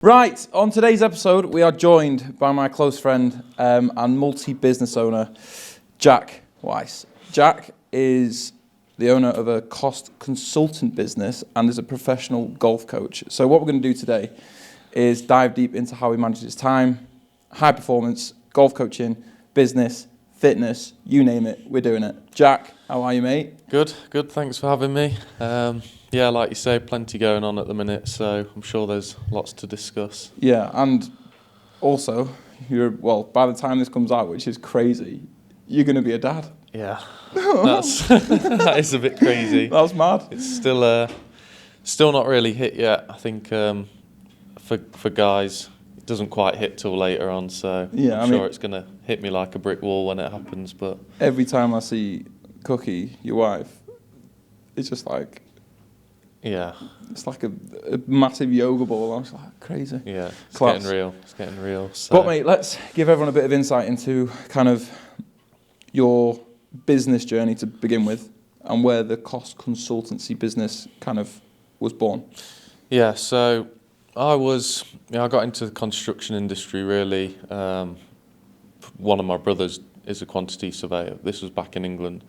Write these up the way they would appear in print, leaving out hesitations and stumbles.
Right, on today's episode, we are joined by my close friend and multi-business owner, Jack Weiss. Jack is the owner of a cost consultant business and is a professional golf coach. So what we're going to do today is dive deep into how he manages his time, high performance, golf coaching, business, fitness, you name it, we're doing it. Jack, how are you, mate? Good, thanks for having me. Yeah, like you say, plenty going on at the minute, so I'm sure there's lots to discuss. Yeah, and also, by the time this comes out, which is crazy, you're going to be a dad. Yeah, that is a bit crazy. That's mad. It's still not really hit yet. I think for guys, it doesn't quite hit till later on, so I'm sure it's going to hit me like a brick wall when it happens. But every time I see Cookie, your wife, it's just like... Yeah. It's like a massive yoga ball. I was like, crazy. Yeah, it's getting real. So. But mate, let's give everyone a bit of insight into kind of your business journey to begin with and where the cost consultancy business kind of was born. Yeah, so I got into the construction industry really. One of my brothers is a quantity surveyor. This was back in England.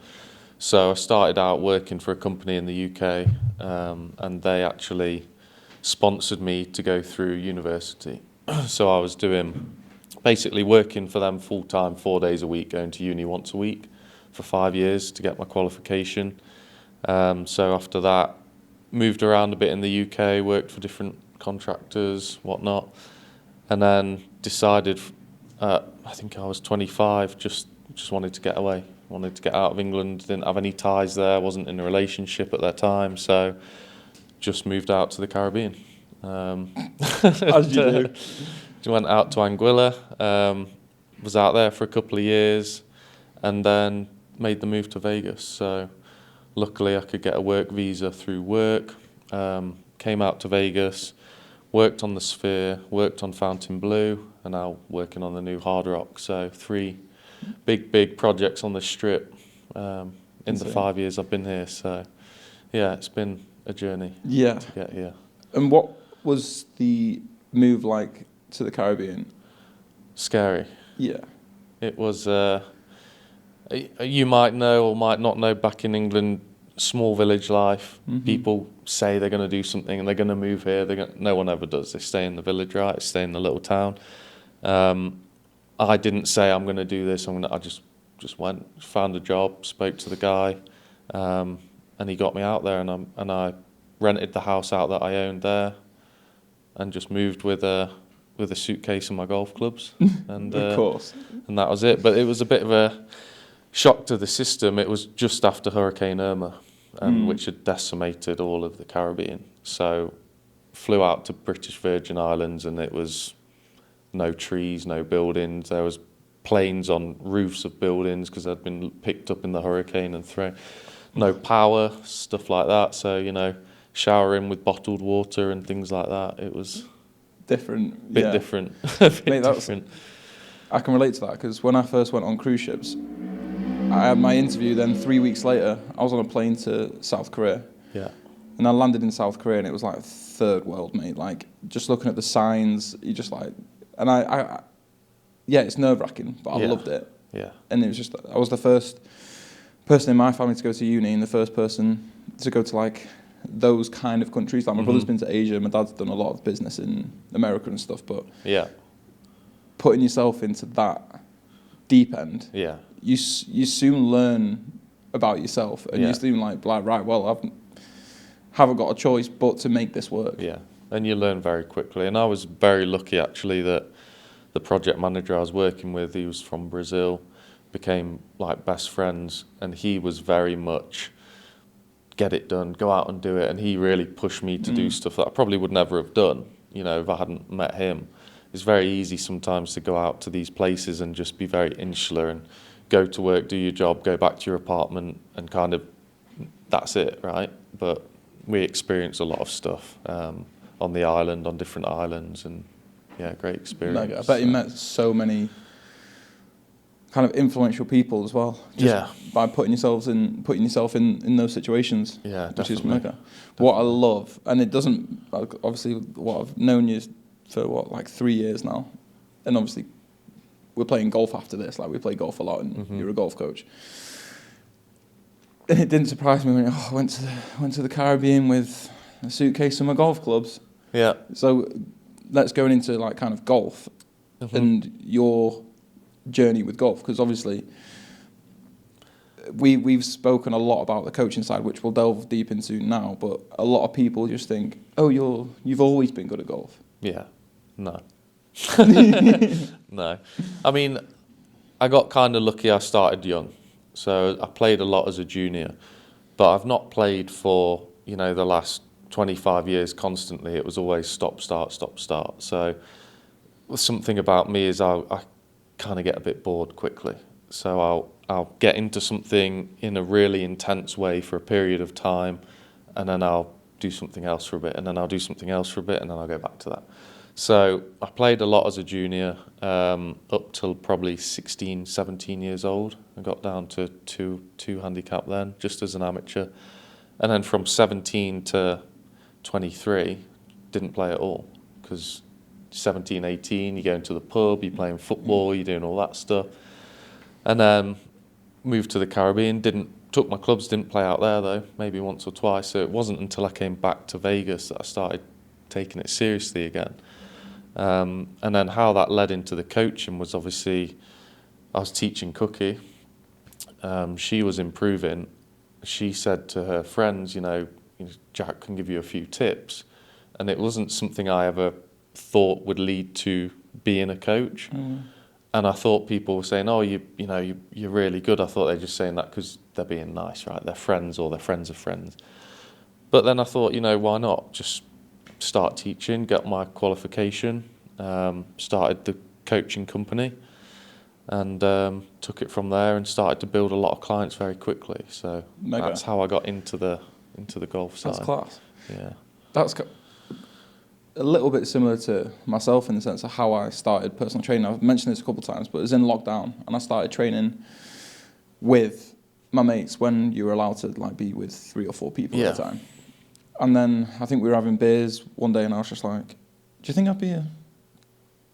So I started out working for a company in the UK, and they actually sponsored me to go through university. So I was basically working for them full-time, 4 days a week, going to uni once a week for 5 years to get my qualification. So after that, moved around a bit in the UK, worked for different contractors, whatnot, and then decided, I think I was 25, just wanted to get away. Wanted to get out of England, didn't have any ties there, wasn't in a relationship at that time, so just moved out to the Caribbean. As you do. Went out to Anguilla, was out there for a couple of years, and then made the move to Vegas. So luckily I could get a work visa through work, came out to Vegas, worked on the Sphere, worked on Fontainebleau, and now working on the new Hard Rock. So 3 big projects on the Strip in the 5 years I've been here. So yeah, it's been a journey to get here. And what was the move like to the Caribbean? Scary. Yeah. It was, you might know or might not know, back in England, small village life. Mm-hmm. People say they're going to do something and they're going to move here. No one ever does. They stay in the village, right? They stay in the little town. I didn't say I'm going to do this. I just went, found a job, spoke to the guy, and he got me out there. And I rented the house out that I owned there, and just moved with a suitcase and my golf clubs. And of course. And that was it. But it was a bit of a shock to the system. It was just after Hurricane Irma, which had decimated all of the Caribbean. So flew out to British Virgin Islands, and it was no trees, no buildings. There was planes on roofs of buildings because they'd been picked up in the hurricane and thrown. No power, stuff like that. So, showering with bottled water and things like that. It was different. Bit different. Different. I can relate to that because when I first went on cruise ships, I had my interview. Then 3 weeks later, I was on a plane to South Korea. Yeah. And I landed in South Korea, and it was like third world, mate. Like, just looking at the signs, you just like... And I it's nerve-wracking, but I loved it. Yeah. And it was just, I was the first person in my family to go to uni and the first person to go to, like, those kind of countries. Like, my brother's been to Asia, my dad's done a lot of business in America and stuff, but putting yourself into that deep end, you soon learn about yourself, and you soon like, right, well, I haven't got a choice but to make this work. Yeah. And you learn very quickly. And I was very lucky, actually, that the project manager I was working with, he was from Brazil, became like best friends, and he was very much get it done, go out and do it. And he really pushed me to do stuff that I probably would never have done, if I hadn't met him. It's very easy sometimes to go out to these places and just be very insular and go to work, do your job, go back to your apartment, and kind of that's it, right? But we experienced a lot of stuff. On the island, on different islands, and great experience. I bet you met so many kind of influential people as well. By putting yourself in those situations. Yeah, which definitely. is mega. What I love, and it doesn't, obviously what I've known you for what, like 3 years now, and obviously we're playing golf after this. Like we play golf a lot, and you're a golf coach. And it didn't surprise me when I went to the Caribbean with a suitcase of my golf clubs. Yeah. So let's go into like kind of golf and your journey with golf, because obviously we've spoken a lot about the coaching side, which we'll delve deep into now. But a lot of people just think, oh, you've always been good at golf. Yeah. No. No. I mean, I got kind of lucky. I started young, so I played a lot as a junior, but I've not played for the last 25 years constantly. It was always stop, start, stop, start. So something about me is I kind of get a bit bored quickly. So I'll get into something in a really intense way for a period of time, and then I'll do something else for a bit, and then I'll do something else for a bit, and then I'll go back to that. So I played a lot as a junior, up till probably 16, 17 years old. I got down to two handicap then, just as an amateur. And then from 17 to 23, didn't play at all, because 17, 18, you're going to the pub, you're playing football, you're doing all that stuff. And then moved to the Caribbean, took my clubs, didn't play out there though, maybe once or twice. So it wasn't until I came back to Vegas that I started taking it seriously again. And then how that led into the coaching was obviously I was teaching Cookie. She was improving. She said to her friends, Jack can give you a few tips. And it wasn't something I ever thought would lead to being a coach. And I thought people were saying, oh, you're really good. I thought they were just saying that because they're being nice, right? They're friends, or they're friends of friends. But then I thought, why not? Just start teaching, get my qualification, started the coaching company, and took it from there and started to build a lot of clients very quickly. So that's how I got into the golf side. That's class. Yeah. That's a little bit similar to myself in the sense of how I started personal training. I've mentioned this a couple of times, but it was in lockdown, and I started training with my mates when you were allowed to be with 3 or 4 people at a time. And then I think we were having beers one day, and I was just like, do you think I'd be a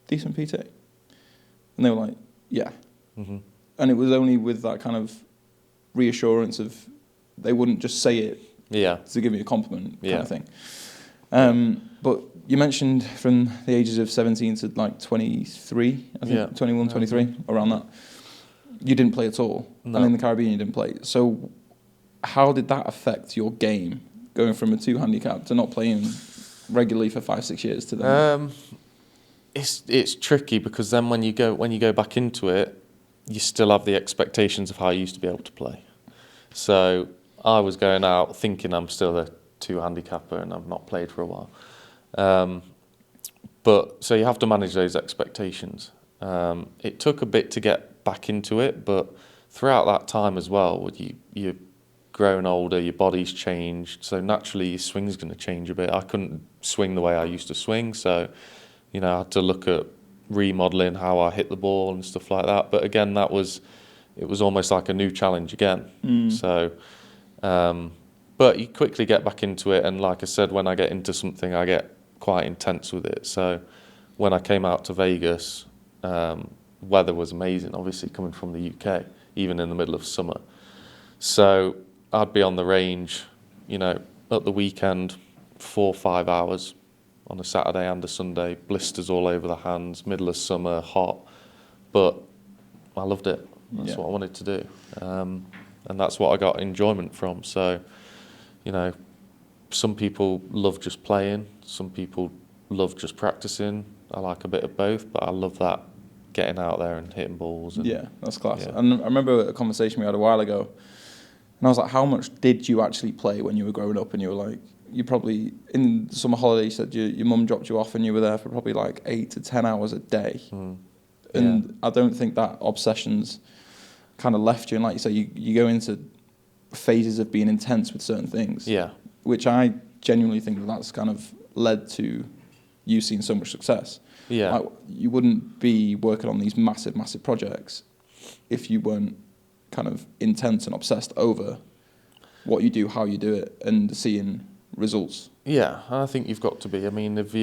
decent PT? And they were like, yeah. And it was only with that kind of reassurance of they wouldn't just say it to give me a compliment kind of thing. But you mentioned from the ages of 17 to 23, I think, 21, 23, around that, you didn't play at all. No. And in the Caribbean you didn't play. So how did that affect your game, going from a 2 handicap to not playing regularly for 5-6 years to then? It's tricky, because then when you go back into it, you still have the expectations of how you used to be able to play. So I was going out thinking I'm still a 2 handicapper and I've not played for a while. But so you have to manage those expectations. It took a bit to get back into it, but throughout that time as well, you're growing older, your body's changed, so naturally your swing's going to change a bit. I couldn't swing the way I used to swing, so I had to look at remodeling how I hit the ball and stuff like that. But again, it was almost like a new challenge again. So, but you quickly get back into it, and like I said, when I get into something, I get quite intense with it. So when I came out to Vegas, weather was amazing, obviously coming from the UK, even in the middle of summer. So I'd be on the range, at the weekend, 4 or 5 hours on a Saturday and a Sunday, blisters all over the hands, middle of summer, hot, but I loved it. That's what I wanted to do. And that's what I got enjoyment from. So, some people love just playing, some people love just practicing. I like a bit of both, but I love that getting out there and hitting balls. And, that's class. Yeah. And I remember a conversation we had a while ago, and I was like, how much did you actually play when you were growing up? And you were like, you probably, in the summer holiday, you said your mum dropped you off and you were there for probably 8 to 10 hours a day. And I don't think that obsession's kind of left you. And like you say, you go into phases of being intense with certain things. Yeah. Which I genuinely think that's kind of led to you seeing so much success. Yeah. You wouldn't be working on these massive, massive projects if you weren't kind of intense and obsessed over what you do, how you do it, and seeing results. Yeah, I think you've got to be. I mean, if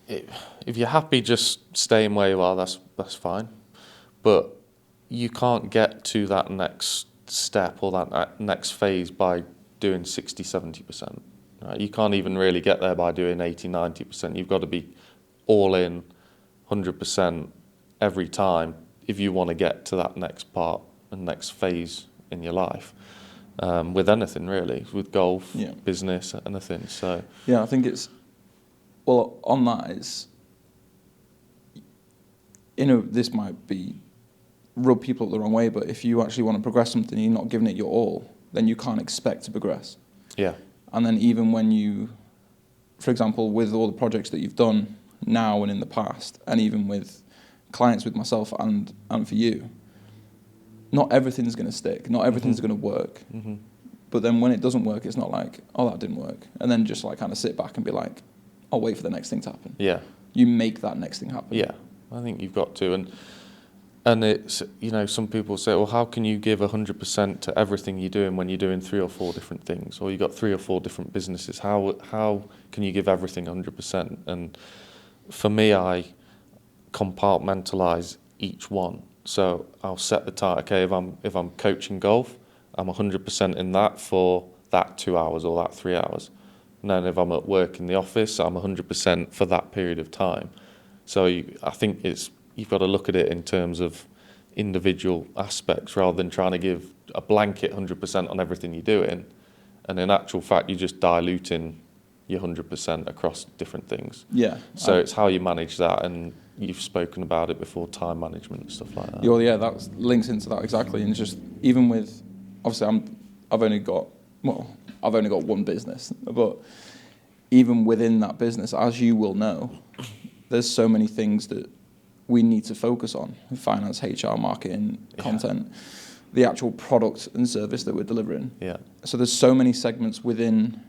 if you're happy just staying where you are, that's fine. But you can't get to that next step or that next phase by doing 60, 70%. Right? You can't even really get there by doing 80, 90%. You've got to be all in 100% every time if you want to get to that next part and next phase in your life. With anything really, with golf, business, anything. So yeah, I think it's, well, on that is, this might be rub people up the wrong way, but if you actually want to progress something and you're not giving it your all, then you can't expect to progress. Yeah. And then even when you, for example, with all the projects that you've done now and in the past, and even with clients with myself and for you, not everything's going to stick, not everything's going to work. Mm-hmm. But then when it doesn't work, it's not like, oh, that didn't work. And then just like kind of sit back and be like, I'll wait for the next thing to happen. Yeah. You make that next thing happen. Yeah, I think you've got to. And it's, some people say, well, how can you give 100% to everything you're doing when you're doing 3 or 4 different things? Or you've got 3 or 4 different businesses. How can you give everything 100%? And for me, I compartmentalise each one. So I'll set the target. Okay, if I'm coaching golf, I'm 100% in that for that 2 hours or that 3 hours. And then if I'm at work in the office, I'm 100% for that period of time. So I think you've got to look at it in terms of individual aspects rather than trying to give a blanket 100% on everything you're doing. And in actual fact, you're just diluting your 100% across different things. Yeah. So it's how you manage that, and you've spoken about it before, time management and stuff like that. Yeah, that links into that exactly. And just even with, obviously, I've only got one business, but even within that business, as you will know, there's so many things that we need to focus on: finance, HR, marketing, content, the actual product and service that we're delivering. Yeah. So there's so many segments within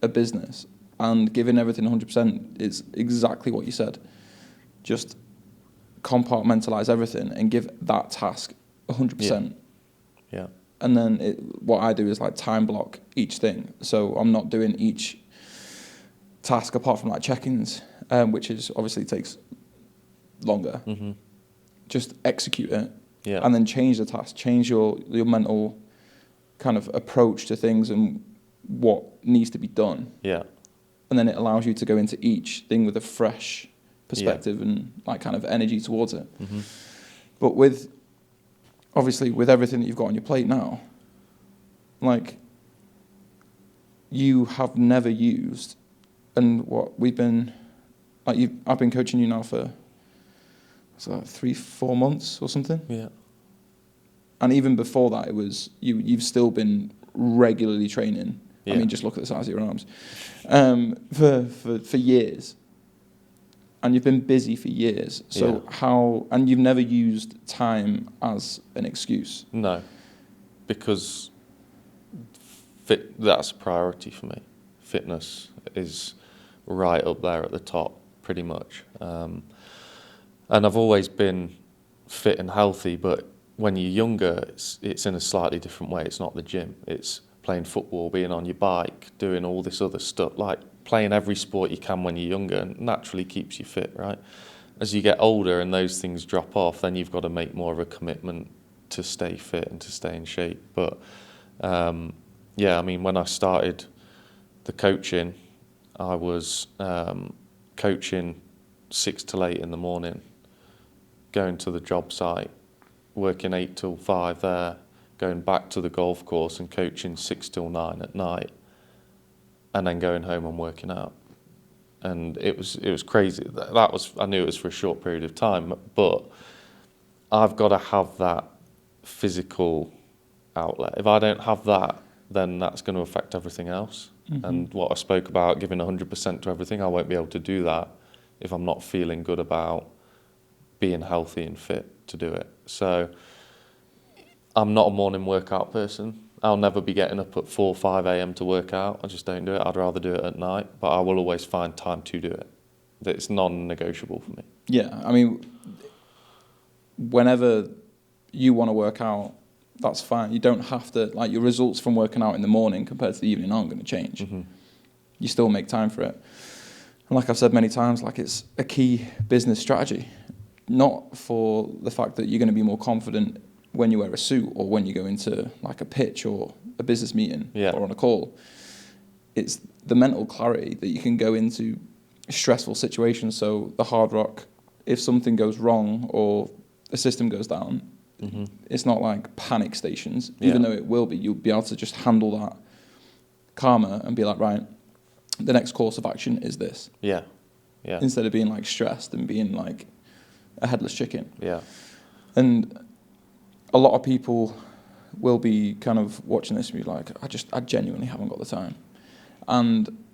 a business, and giving everything 100% is exactly what you said. Just compartmentalize everything and give that task 100%. Yeah. And then what I do is like time block each thing. So I'm not doing each task apart from like check-ins, which is obviously takes longer. Mm-hmm. Just execute it, Yeah. and then change the task, change your mental kind of approach to things and what needs to be done. Yeah. And then it allows you to go into each thing with a fresh perspective and like kind of energy towards it. Mm-hmm. But with everything that you've got on your plate now, like you have never used, and what we've been, like I've been coaching you now for 3-4 months or something. Yeah. And even before that, it was you've still been regularly training. Yeah. I mean, just look at the size of your arms. For years. And you've been busy for years. So and you've never used time as an excuse. No, because that's a priority for me. Fitness is right up there at the top, pretty much. And I've always been fit and healthy, but when you're younger, it's in a slightly different way. It's not the gym. It's playing football, being on your bike, doing all this other stuff, like playing every sport you can when you're younger, and naturally keeps you fit, right? As you get older and those things drop off, then you've got to make more of a commitment to stay fit and to stay in shape. But I mean, when I started the coaching, I was coaching 6 till 8 in the morning, going to the job site, working 8 till 5 there, going back to the golf course and coaching 6 till 9 at night, and then going home and working out. And it was crazy. I knew it was for a short period of time, but I've got to have that physical outlet. If I don't have that, then that's going to affect everything else. Mm-hmm. And what I spoke about, giving 100% to everything, I won't be able to do that if I'm not feeling good about being healthy and fit to do it. So I'm not a morning workout person. I'll never be getting up at 4 or 5 a.m. to work out. I just don't do it. I'd rather do it at night, but I will always find time to do it. It's non-negotiable for me. Yeah, I mean, whenever you want to work out, that's fine. You don't have to, like, your results from working out in the morning compared to the evening aren't going to change. Mm-hmm. You still make time for it. And like I've said many times, like it's a key business strategy, not for the fact that you're going to be more confident when you wear a suit or when you go into like a pitch or a business meeting or on a call. It's the mental clarity that you can go into stressful situations. So the Hard Rock, if something goes wrong or a system goes down, it's not like panic stations, even though it will be. You'll be able to just handle that calmer and be like, right, the next course of action is this. Yeah. Instead of being like stressed and being like a headless chicken. Yeah. And a lot of people will be kind of watching this and be like, I genuinely haven't got the time. And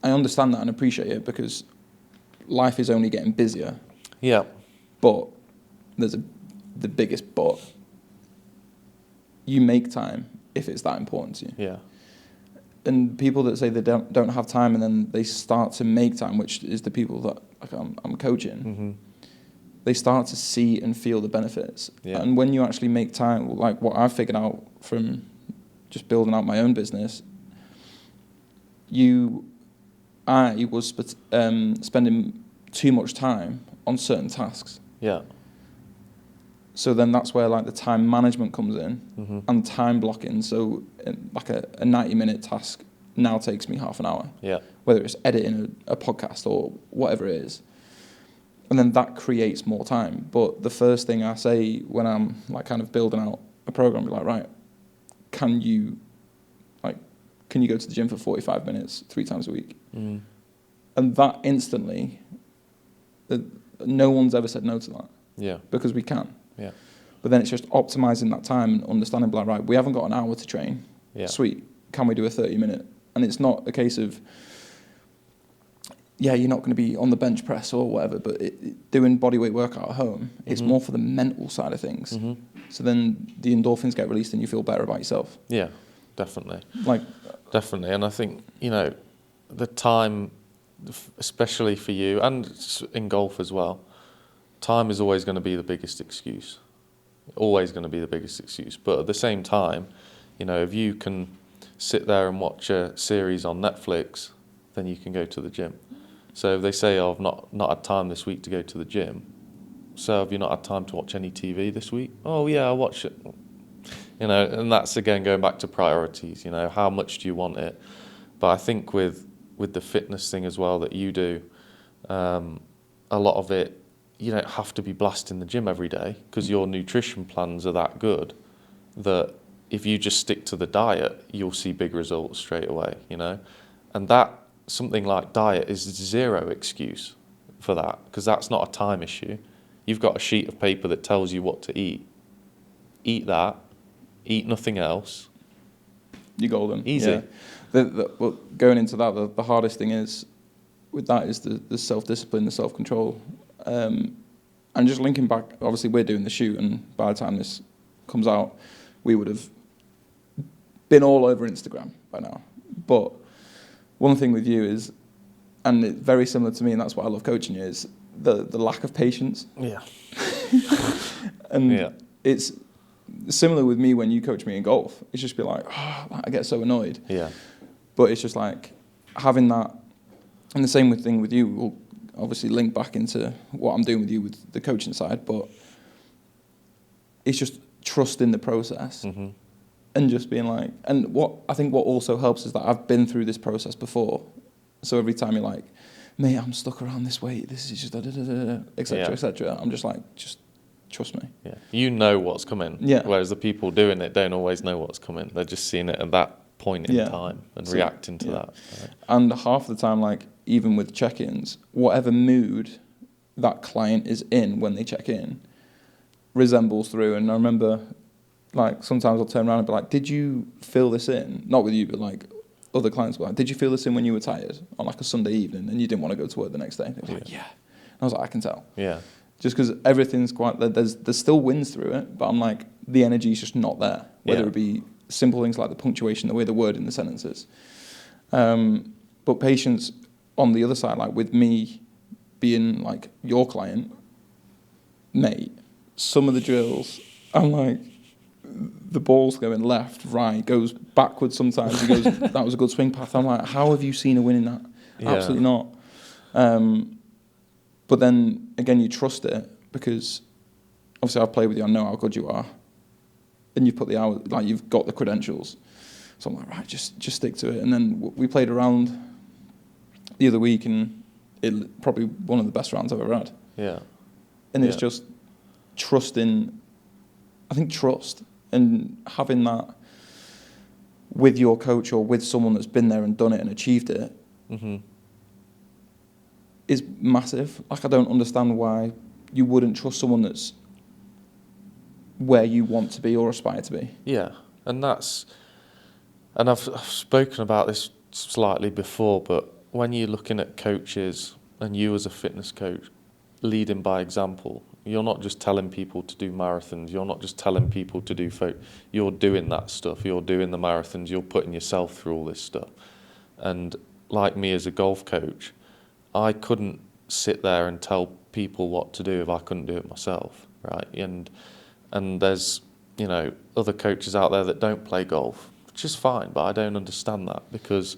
I understand that and appreciate it, because life is only getting busier. Yeah. But there's the biggest but. You make time if it's that important to you. Yeah. And people that say they don't have time and then they start to make time, which is the people that like I'm coaching, they start to see and feel the benefits. Yeah. And when you actually make time, like what I've figured out from just building out my own business, I was spending too much time on certain tasks. Yeah. So then that's where like the time management comes in and time blocking. So like a 90-minute task now takes me half an hour. Yeah. Whether it's editing a podcast or whatever it is. And then that creates more time. But the first thing I say when I'm like kind of building out a program, be like, right, can you go to the gym for 45 minutes 3 times a week? And that instantly, no one's ever said no to that. Yeah. Because we can. Yeah. But then it's just optimizing that time and understanding, like, right, we haven't got an hour to train. Yeah. Sweet. Can we do a 30-minute? And it's not a case of, you're not going to be on the bench press or whatever, but doing bodyweight workout at home, it's more for the mental side of things. So then the endorphins get released and you feel better about yourself. Yeah, definitely. Definitely. And I think, the time, especially for you and in golf as well, time is always going to be the biggest excuse. Always going to be the biggest excuse. But at the same time, if you can sit there and watch a series on Netflix, then you can go to the gym. So if they say, I've not had time this week to go to the gym, so have you not had time to watch any TV this week? Oh yeah, I watch it. And that's again going back to priorities, how much do you want it? But I think with the fitness thing as well that you do, a lot of it, you don't have to be blasting the gym every day, because your nutrition plans are that good that if you just stick to the diet, you'll see big results straight away, And that, something like diet, is zero excuse for that, because that's not a time issue. You've got a sheet of paper that tells you what to eat. Eat that. Eat nothing else. You're golden. Easy. Yeah. Well, going into that, the hardest thing with that is the self-discipline, the self-control. And just linking back, obviously we're doing the shoot, and by the time this comes out, we would have been all over Instagram by now. But one thing with you is, and it's very similar to me, and that's why I love coaching you, is the lack of patience. Yeah. And it's similar with me when you coach me in golf. It's just be like, I get so annoyed. Yeah. But it's just like having that, and the same thing with you. We'll obviously link back into what I'm doing with you with the coaching side, but it's just trusting the process and just being like, and what I think what also helps is that I've been through this process before. So every time you're like, mate, I'm stuck around this weight, this is just etc., etc. I'm just like, just trust me. Yeah. You know what's coming. Yeah. Whereas the people doing it don't always know what's coming. They're just seeing it at that point in time and reacting to that. Right? And half the time, like even with check-ins, whatever mood that client is in when they check in resembles through. And I remember, like, sometimes I'll turn around and be like, did you fill this in? Not with you, but like other clients were like, did you fill this in when you were tired on like a Sunday evening and you didn't want to go to work the next day? They were like, yeah. And I was like, I can tell. Yeah. Just because everything's quite, there's still wins through it, but I'm like, the energy's just not there. Whether it be simple things like the punctuation, the way the word in the sentences. But patience on the other side, like with me being like your client, mate, some of the drills, I'm like, the ball's going left, right, goes backwards sometimes. He goes, that was a good swing path. I'm like, how have you seen a win in that? Yeah. Absolutely not. But then again, you trust it because obviously I've played with you. I know how good you are, and you've put the hours, like you've got the credentials. So I'm like, right, just stick to it. And then we played around the other week, and it probably one of the best rounds I've ever had. Yeah. And it's just trusting. I think trust and having that with your coach or with someone that's been there and done it and achieved it is massive. Like, I don't understand why you wouldn't trust someone that's where you want to be or aspire to be. Yeah, and I've spoken about this slightly before, but when you're looking at coaches and you as a fitness coach leading by example, you're not just telling people to do marathons, you're not just telling people to do you're doing that stuff, you're doing the marathons, you're putting yourself through all this stuff. And like me as a golf coach, I couldn't sit there and tell people what to do if I couldn't do it myself, right? And there's, other coaches out there that don't play golf, which is fine, but I don't understand that, because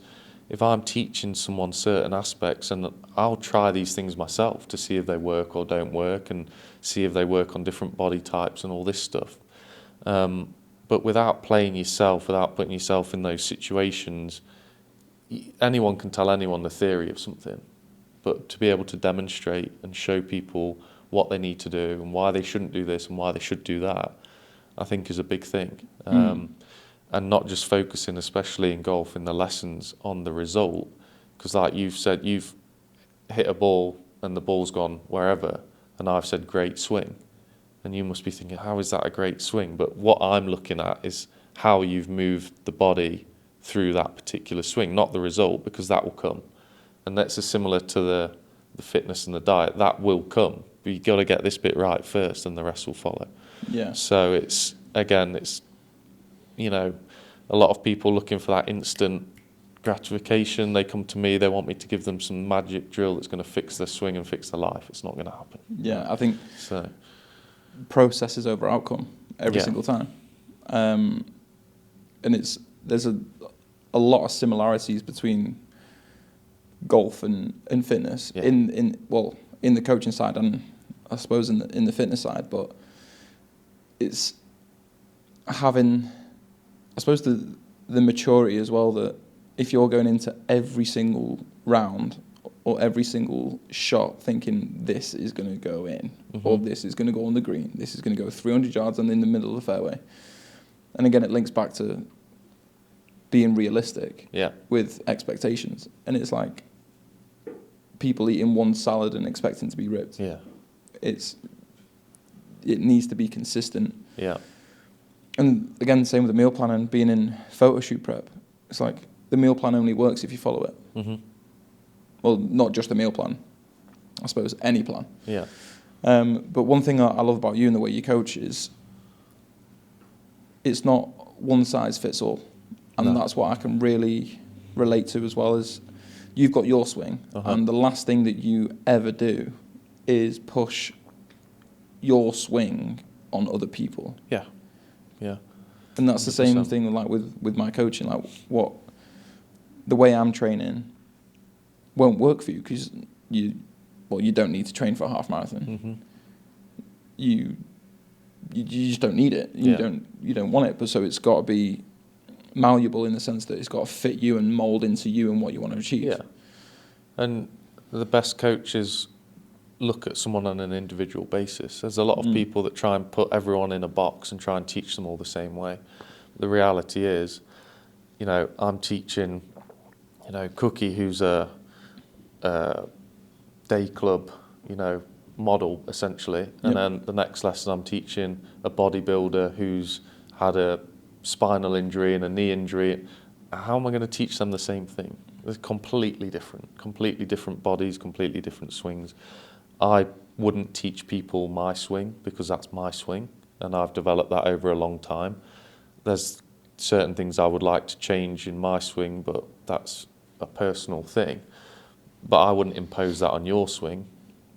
if I'm teaching someone certain aspects, and I'll try these things myself to see if they work or don't work, and see if they work on different body types and all this stuff. But without playing yourself, without putting yourself in those situations, anyone can tell anyone the theory of something. But to be able to demonstrate and show people what they need to do and why they shouldn't do this and why they should do that, I think is a big thing. And not just focusing, especially in golf, in the lessons on the result. Because like you've said, you've hit a ball and the ball's gone wherever, and I've said, great swing. And you must be thinking, how is that a great swing? But what I'm looking at is how you've moved the body through that particular swing, not the result, because that will come. And that's similar to the fitness and the diet. That will come. But you've got to get this bit right first, and the rest will follow. Yeah. So it's a lot of people looking for that instant gratification. They come to me, they want me to give them some magic drill that's going to fix their swing and fix their life. It's not going to happen. Yeah, I think so. Processes over outcome every single time. And there's a lot of similarities between golf and fitness in the coaching side, and I suppose in the fitness side, but it's having, I suppose, the maturity as well, that if you're going into every single round or every single shot thinking this is going to go in, or this is going to go on the green, this is going to go 300 yards and in the middle of the fairway. And again, it links back to being realistic with expectations. And it's like people eating one salad and expecting to be ripped. Yeah. It needs to be consistent. Yeah. And again, same with the meal plan and being in photo shoot prep. It's like the meal plan only works if you follow it. Well, not just the meal plan, I suppose, any plan. Yeah. But one thing I love about you and the way you coach is it's not one size fits all. And that's what I can really relate to as well, is you've got your swing, and the last thing that you ever do is push your swing on other people. Yeah. Yeah. And that's the 100%. Same thing like with my coaching. Like, the way I'm training won't work for you, because you don't need to train for a half marathon. You just don't need it. You don't want it. But so it's got to be malleable in the sense that it's got to fit you and mold into you and what you want to achieve. Yeah. And the best coaches look at someone on an individual basis. There's a lot of people that try and put everyone in a box and try and teach them all the same way. The reality is, I'm teaching, Cookie, who's a day club, model essentially, and then the next lesson I'm teaching a bodybuilder who's had a spinal injury and a knee injury. How am I going to teach them the same thing? They're completely different bodies, completely different swings. I wouldn't teach people my swing because that's my swing, and I've developed that over a long time. There's certain things I would like to change in my swing, but that's a personal thing. But I wouldn't impose that on your swing.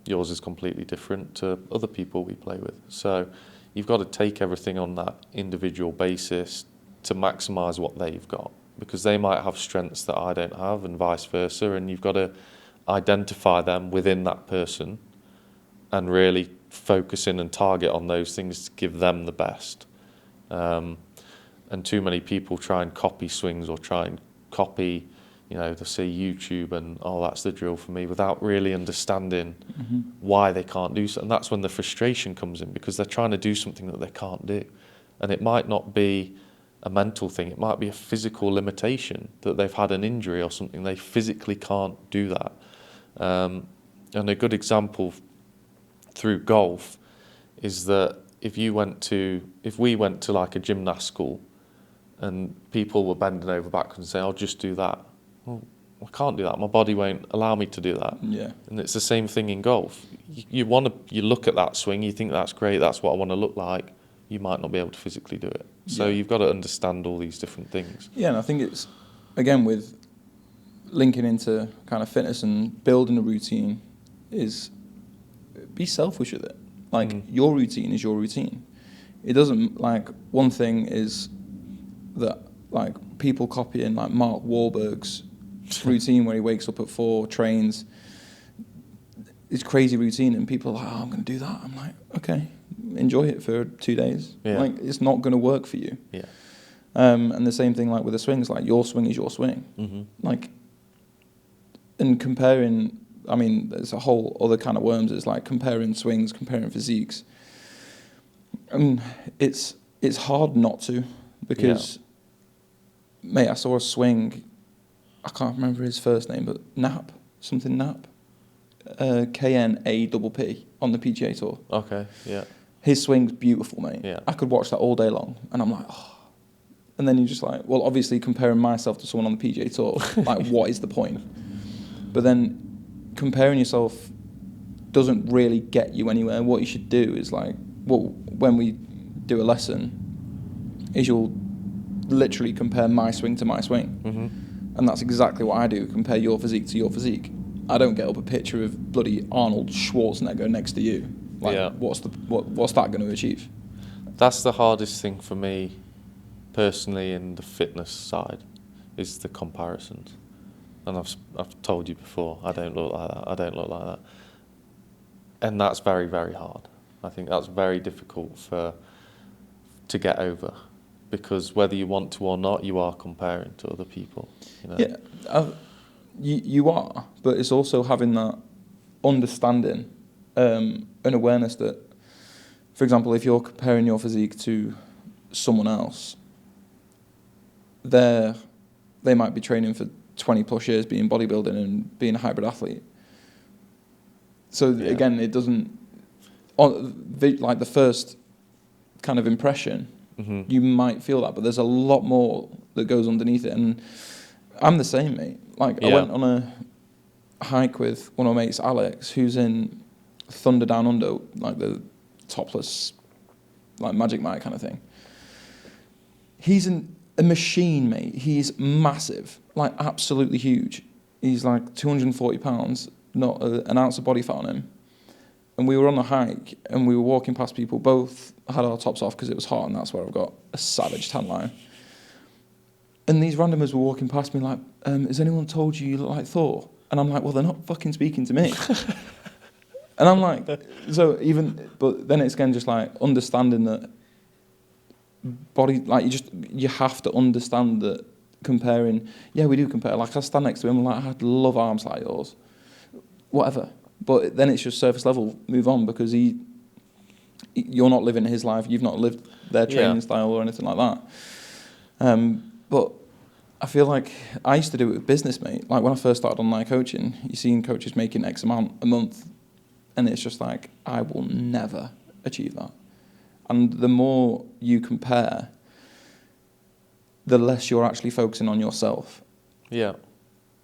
Yours is completely different to other people we play with. So you've got to take everything on that individual basis to maximise what they've got. because they might have strengths that I don't have and vice versa, and you've got to identify them within that person and really focus in and target on those things to give them the best. And too many people try and copy swings or try and copy, they say YouTube and, that's the drill for me, without really understanding why they can't do so. And that's when the frustration comes in, because they're trying to do something that they can't do. And it might not be a mental thing, it might be a physical limitation, that they've had an injury or something, they physically can't do that. And a good example through golf is that if we went to like a gymnast school and people were bending over backwards and saying, I'll just do that. Well, I can't do that. My body won't allow me to do that. Yeah. And it's the same thing in golf. You look at that swing, you think that's great, that's what I want to look like. You might not be able to physically do it. So you've got to understand all these different things. Yeah, and I think it's, again, with linking into kind of fitness and building a routine, is be selfish with it. Like, your routine is your routine. It doesn't, like, one thing is that, like, people copying, like, Mark Wahlberg's routine where he wakes up at 4, trains, it's crazy routine, and people are like, I'm going to do that. I'm like, okay, enjoy it for 2 days. Yeah. Like, it's not going to work for you. Yeah. And the same thing, like, with the swings, like, your swing is your swing. Mm-hmm. Like, and comparing, I mean, there's a whole other kind of worms. It's like comparing swings, comparing physiques. And it's hard not to, because, mate, I saw a swing, I can't remember his first name, but Knapp, K-N-A-P-P on the PGA Tour. Okay, yeah. His swing's beautiful, mate. Yeah. I could watch that all day long, and I'm like, oh. And then you're just like, well, obviously comparing myself to someone on the PGA Tour, like, what is the point? But then comparing yourself doesn't really get you anywhere. What you should do is, like, well, when we do a lesson, is you'll literally compare my swing to my swing. Mm-hmm. And that's exactly what I do, compare your physique to your physique. I don't get up a picture of bloody Arnold Schwarzenegger next to you. Like, what's that going to achieve? That's the hardest thing for me, personally, in the fitness side, is the comparisons. And I've told you before, I don't look like that. And that's very, very hard. I think that's very difficult to get over, because whether you want to or not, you are comparing to other people. Yeah, you are, but it's also having that understanding and awareness that, for example, if you're comparing your physique to someone else, they might be training for 20 plus years, being bodybuilding and being a hybrid athlete. So again, it doesn't, like, the first kind of impression, you might feel that, but there's a lot more that goes underneath it. And I'm the same, mate. Like, I went on a hike with one of my mates, Alex, who's in Thunder Down Under, like the topless, like, Magic Mike kind of thing. He's a machine, mate. He's massive, like, absolutely huge. He's like 240 pounds, not an ounce of body fat on him. And we were on a hike, and we were walking past people. Both had our tops off because it was hot, and that's where I've got a savage tan line. And these randomers were walking past me like, has anyone told you look like Thor? And I'm like, well, they're not fucking speaking to me. And I'm like, but then it's again just like understanding that body, like, you have to understand that comparing, we do compare. Like, I stand next to him, like, I'd love arms like yours. Whatever. But then it's just surface level, move on, because you're not living his life, you've not lived their training style or anything like that. But I feel like I used to do it with business, mate. Like, when I first started online coaching, you seen coaches making X amount a month, and it's just like, I will never achieve that. And the more you compare, the less you're actually focusing on yourself. Yeah.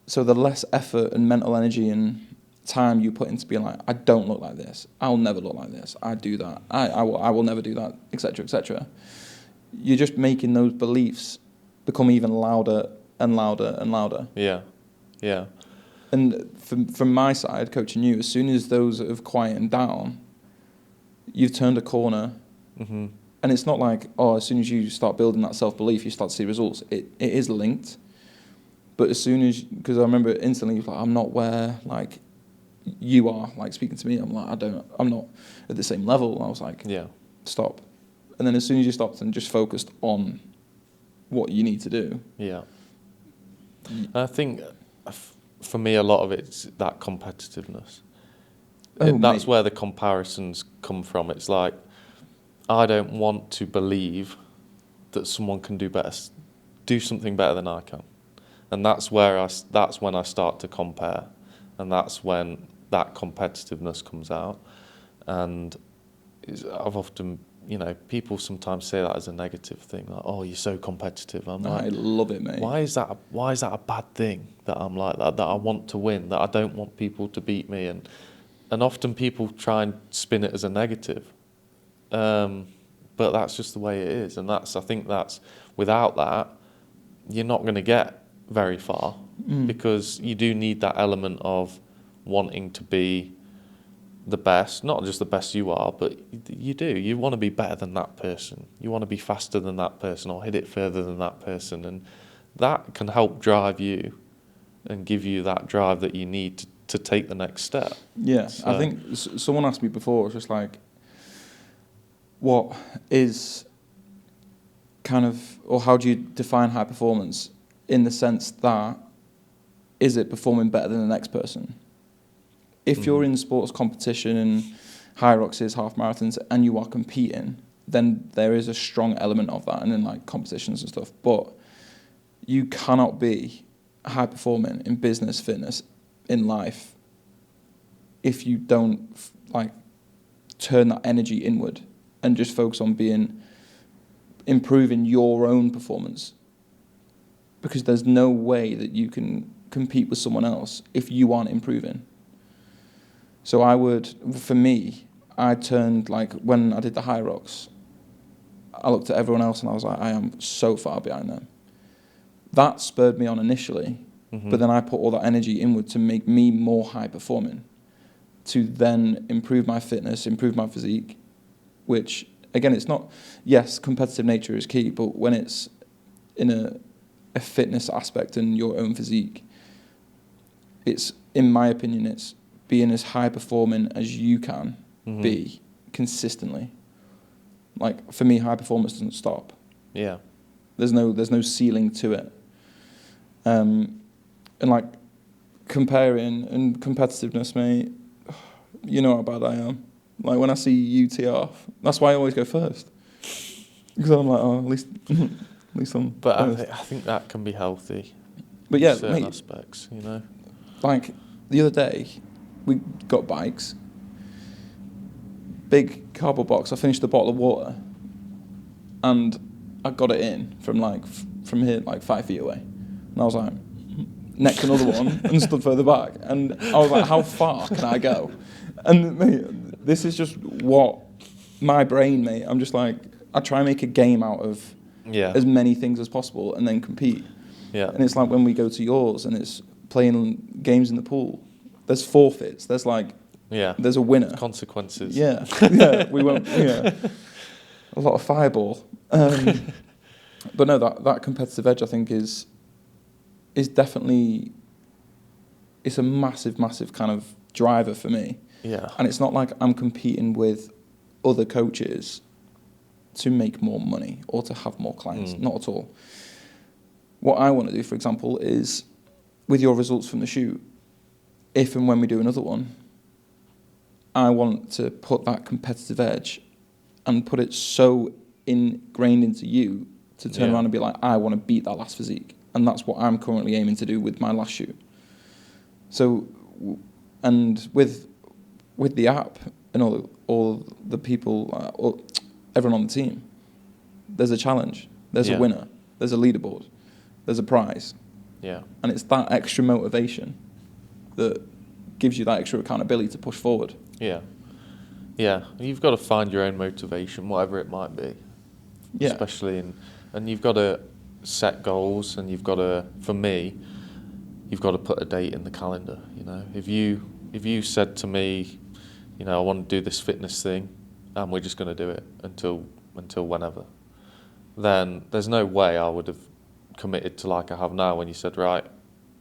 So the less effort and mental energy and time you put into being like, I don't look like this, I'll never look like this, I do that, I will never do that, etc., etc. You're just making those beliefs become even louder and louder and louder. Yeah, yeah. And from my side, coaching you, as soon as those have quietened down, you've turned a corner, And it's not like, oh, as soon as you start building that self-belief, you start to see results. It is linked. But as soon as, because I remember instantly, like, I'm not where, like, you are, like, speaking to me. I'm like, I'm not at the same level. I was like, Yeah. Stop. And then as soon as you stopped and just focused on what you need to do. Yeah. I think for me, a lot of it's that competitiveness. That's where the comparisons come from. It's like, I don't want to believe that someone can do something better than I can. And that's when I start to compare. And that's when that competitiveness comes out. And I've often, people sometimes say that as a negative thing, like, oh, you're so competitive. I'm like, I love it, mate. Why is that a bad thing that I'm like that I want to win, that I don't want people to beat me? And often people try and spin it as a negative. But that's just the way it is. And I think that's, without that, you're not going to get very far, because you do need that element of wanting to be the best, not just the best you are, but you want to be better than that person. You want to be faster than that person or hit it further than that person. And that can help drive you and give you that drive that you need to take the next step. Yeah, So, I think someone asked me before, it's just like, what is kind of, or how do you define high performance, in the sense that, is it performing better than the next person? If you're in sports competition and high rocks, half marathons, and you are competing, then there is a strong element of that, and in like competitions and stuff. But you cannot be high performing in business, fitness, in life, if you don't like turn that energy inward and just focus on improving your own performance. Because there's no way that you can compete with someone else if you aren't improving. So I turned, like, when I did the high rocks, I looked at everyone else and I was like, I am so far behind them. That spurred me on initially, but then I put all that energy inward to make me more high performing, to then improve my fitness, improve my physique, which, again, it's not, yes, competitive nature is key, but when it's in a fitness aspect and your own physique, it's, in my opinion, it's being as high performing as you can be consistently. Like, for me, high performance doesn't stop. Yeah. There's no ceiling to it. And like, comparing and competitiveness, mate, you know how bad I am. Like, when I see you tee off, that's why I always go first. Because I'm like, oh, at least I'm But first. I think that can be healthy. But yeah, in certain mate, aspects, like, the other day, we got bikes, big cardboard box. I finished the bottle of water, and I got it in from here, like 5 feet away. And I was like, next another one, and stood further back. And I was like, how far can I go? And mate, this is just what my brain, mate. I'm just like, I try and make a game out of as many things as possible, and then compete. Yeah. And it's like when we go to yours, and it's playing games in the pool. There's forfeits. There's like, there's a winner. Consequences. Yeah, we won't. Yeah, a lot of fireball. But no, that competitive edge, I think, is definitely, it's a massive kind of driver for me. Yeah. And it's not like I'm competing with other coaches to make more money or to have more clients. Not at all. What I want to do, for example, is with your results from the shoot, if and when we do another one, I want to put that competitive edge and put it so ingrained into you to turn around and be like, I want to beat that last physique. And that's what I'm currently aiming to do with my last shoot. So, and with the app and all the people, everyone on the team, there's a challenge, there's a winner, there's a leaderboard, there's a prize. Yeah. And it's that extra motivation that gives you that extra accountability to push forward. Yeah. Yeah. You've got to find your own motivation, whatever it might be. Yeah. Especially and you've got to set goals, and you've got to, for me, you've got to put a date in the calendar. If you said to me, I want to do this fitness thing, and we're just going to do it until until whenever, then there's no way I would have committed to like I have now when you said, right,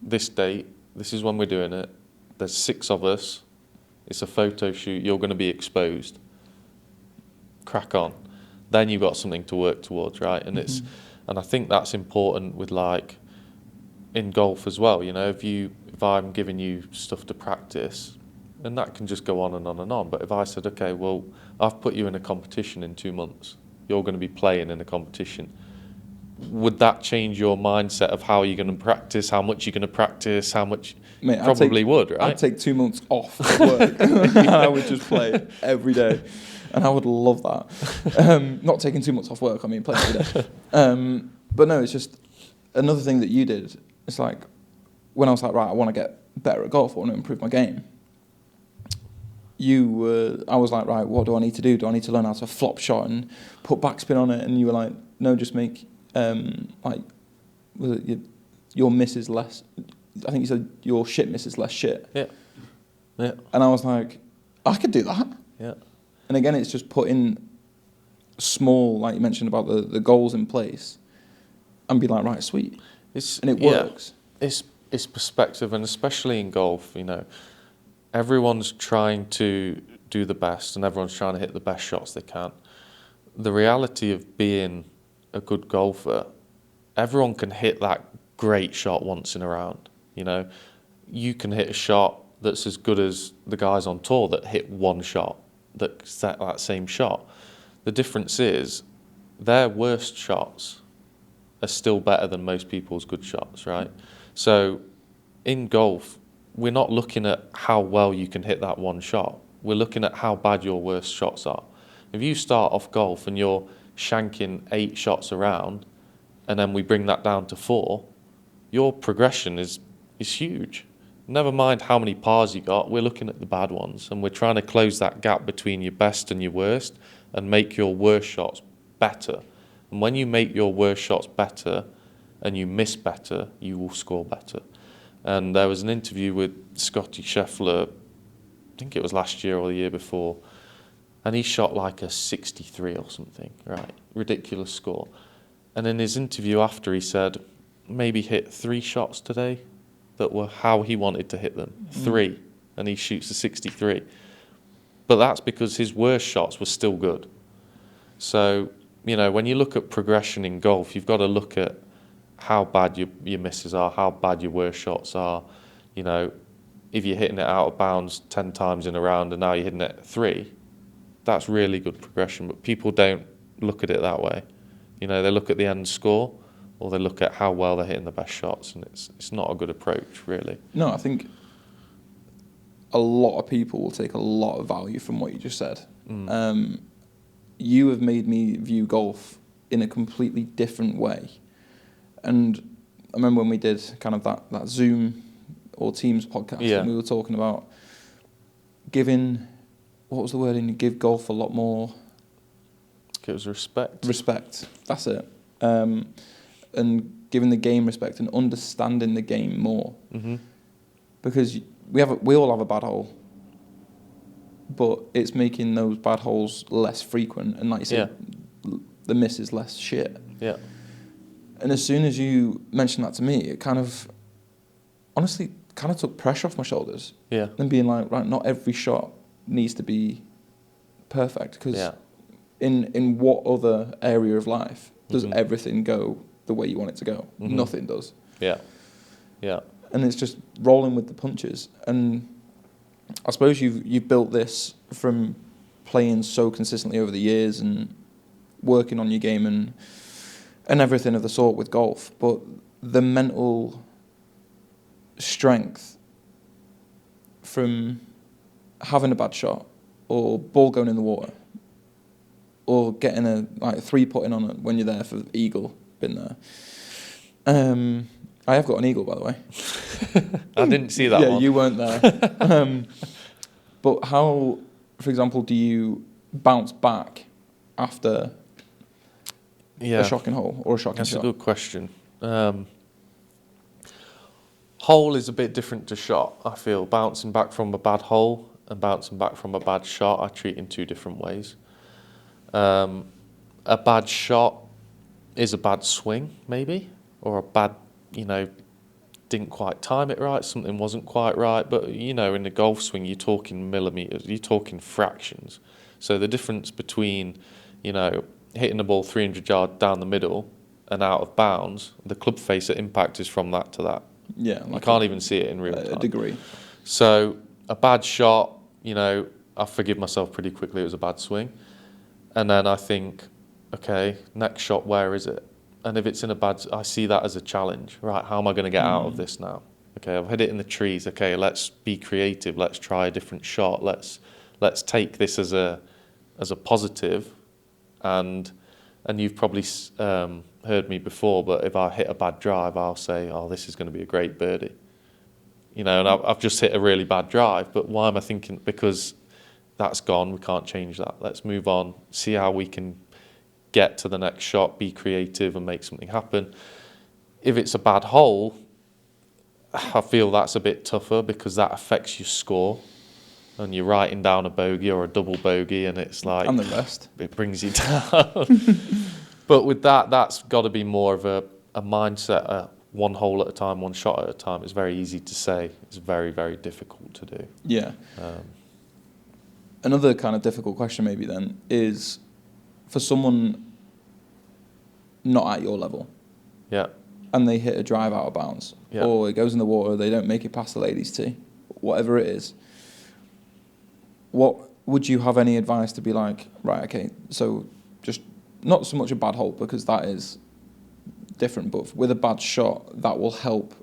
this date, this is when we're doing it, there's 6 of us, it's a photo shoot, you're going to be exposed, crack on. Then you've got something to work towards, right? And and I think that's important with like in golf as well. You know, if I'm giving you stuff to practice, and that can just go on and on and on. But if I said, okay, well, I've put you in a competition in 2 months, you're going to be playing in a competition. Would that change your mindset of how you're going to practice, how much you're going to practice, how much? Mate, probably would, right? I'd take 2 months off of work and I would just play every day. And I would love that. Not taking 2 months off work, I mean playing every day. But no, it's just another thing that you did. It's like when I was like, right, I want to get better at golf, I want to improve my game. I was like, right, what do I need to do? Do I need to learn how to flop shot and put backspin on it? And you were like, no, just make like was it your misses less. I think you said your shit misses less shit. Yeah. Yeah. And I was like, I could do that. Yeah. And again, it's just putting small, like you mentioned about the goals in place, and be like, right, sweet, and it works. It's perspective, and especially in golf, you know, everyone's trying to do the best, and everyone's trying to hit the best shots they can. The reality of being a good golfer, everyone can hit that great shot once in a round. You know, you can hit a shot that's as good as the guys on tour that hit one shot, that set that same shot. The difference is their worst shots are still better than most people's good shots, right? So in golf, we're not looking at how well you can hit that one shot. We're looking at how bad your worst shots are. If you start off golf and you're shanking 8 shots around, and then we bring that down to 4, your progression is huge. Never mind how many pars you got, we're looking at the bad ones, and we're trying to close that gap between your best and your worst and make your worst shots better. And when you make your worst shots better and you miss better, you will score better. And there was an interview with Scotty Scheffler, I think it was last year or the year before, and he shot like a 63 or something, right? Ridiculous score. And in his interview after, he said, maybe hit 3 shots today that were how he wanted to hit them. 3, and he shoots a 63. But that's because his worst shots were still good. So, you know, when you look at progression in golf, you've got to look at how bad your misses are, how bad your worst shots are. You know, if you're hitting it out of bounds 10 times in a round and now you're hitting it 3, that's really good progression. But people don't look at it that way. You know, they look at the end score, or they look at how well they're hitting the best shots, and it's not a good approach, really. No, I think a lot of people will take a lot of value from what you just said. You have made me view golf in a completely different way. And I remember when we did kind of that Zoom or Teams podcast, and we were talking about giving, what was the word? You give golf a lot more... It was respect. Respect, that's it. And giving the game respect and understanding the game more. Because we all have a bad hole, but it's making those bad holes less frequent, and like you said, the miss is less shit. Yeah. And as soon as you mentioned that to me, it kind of, honestly, kind of took pressure off my shoulders. Yeah. And being like, right, not every shot needs to be perfect, because in what other area of life does everything go the way you want it to go? Nothing does. Yeah. Yeah. And it's just rolling with the punches. And I suppose you've built this from playing so consistently over the years and working on your game and everything of the sort with golf. But the mental strength from having a bad shot or ball going in the water or getting a 3-putting on it when you're there for eagle, been there. I have got an eagle, by the way. I didn't see that one. Yeah, you weren't there. But how, for example, do you bounce back after a shocking hole or a shocking shot? That's a good question. Hole is a bit different to shot, I feel. Bouncing back from a bad hole and bouncing back from a bad shot, I treat in 2 different ways. A a bad shot is a bad swing, maybe, or a bad, didn't quite time it right, something wasn't quite right. But, in a golf swing, you're talking millimeters, you're talking fractions. So the difference between, hitting the ball 300 yards down the middle and out of bounds, the club face impact is from that to that. Yeah. You can't even see it in real time. A degree. So a bad shot, I forgive myself pretty quickly, it was a bad swing. And then I think, okay, next shot, where is it? And if it's in I see that as a challenge. Right, how am I going to get out of this now? Okay, I've hit it in the trees. Okay, let's be creative. Let's try a different shot. Let's take this as a positive. And you've probably heard me before, but if I hit a bad drive, I'll say, oh, this is going to be a great birdie. And I've just hit a really bad drive, but why am I thinking? Because that's gone, we can't change that. Let's move on, see how we can get to the next shot, be creative and make something happen. If it's a bad hole, I feel that's a bit tougher because that affects your score. And you're writing down a bogey or a double bogey and it's like... And the rest. It brings you down. But with that's got to be more of a mindset, one hole at a time, one shot at a time. It's very easy to say. It's very, very difficult to do. Yeah. Another kind of difficult question maybe then is for someone not at your level. Yeah. And they hit a drive out of bounds. Yeah. Or it goes in the water, they don't make it past the ladies' tee. Whatever it is. What would you have any advice to be like, right, okay, so just not so much a bad hole because that is different, but with a bad shot, that will help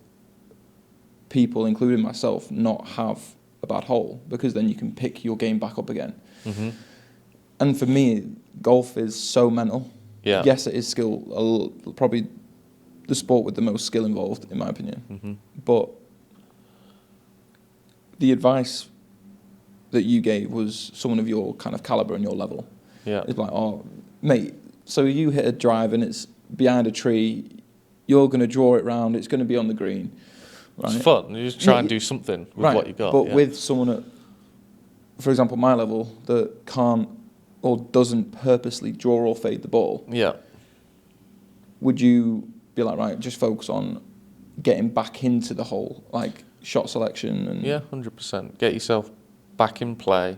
people, including myself, not have a bad hole because then you can pick your game back up again. Mm-hmm. And for me, golf is so mental. Yeah. Yes, it is skill, probably the sport with the most skill involved, in my opinion. Mm-hmm. But the advice that you gave was someone of your kind of caliber and your level. Yeah. It's like, oh, mate, so you hit a drive and it's behind a tree, you're going to draw it round, it's going to be on the green. Right? It's fun. You just try and do something with what you got. But with someone at, for example, my level, that can't or doesn't purposely draw or fade the ball, would you be like, right, just focus on getting back into the hole, like shot selection? And 100%. Get yourself back in play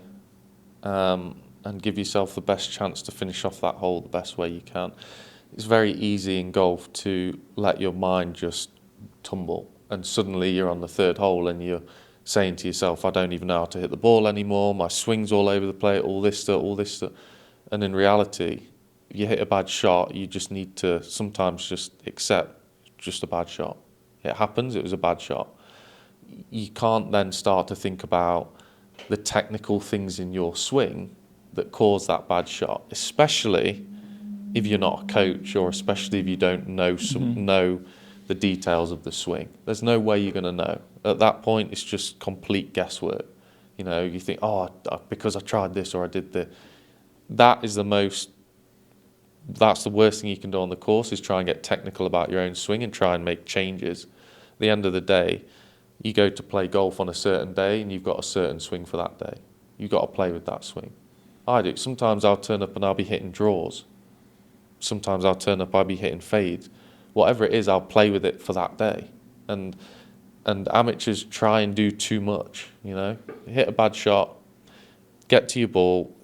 and give yourself the best chance to finish off that hole the best way you can. It's very easy in golf to let your mind just tumble and suddenly you're on the third hole and you're saying to yourself, I don't even know how to hit the ball anymore, my swing's all over the place, all this stuff. And in reality, if you hit a bad shot, you just need to sometimes just accept just a bad shot. It happens, it was a bad shot. You can't then start to think about the technical things in your swing that cause that bad shot, especially if you're not a coach or especially if you don't know know the details of the swing. There's no way you're going to know. At that point, it's just complete guesswork. You think, oh, because I tried this or I did this. That's the worst thing you can do on the course is try and get technical about your own swing and try and make changes. At the end of the day, you go to play golf on a certain day and you've got a certain swing for that day. You've got to play with that swing. I do. Sometimes I'll turn up and I'll be hitting draws. Sometimes I'll turn up, I'll be hitting fades. Whatever it is, I'll play with it for that day. And amateurs try and do too much, Hit a bad shot, get to your ball,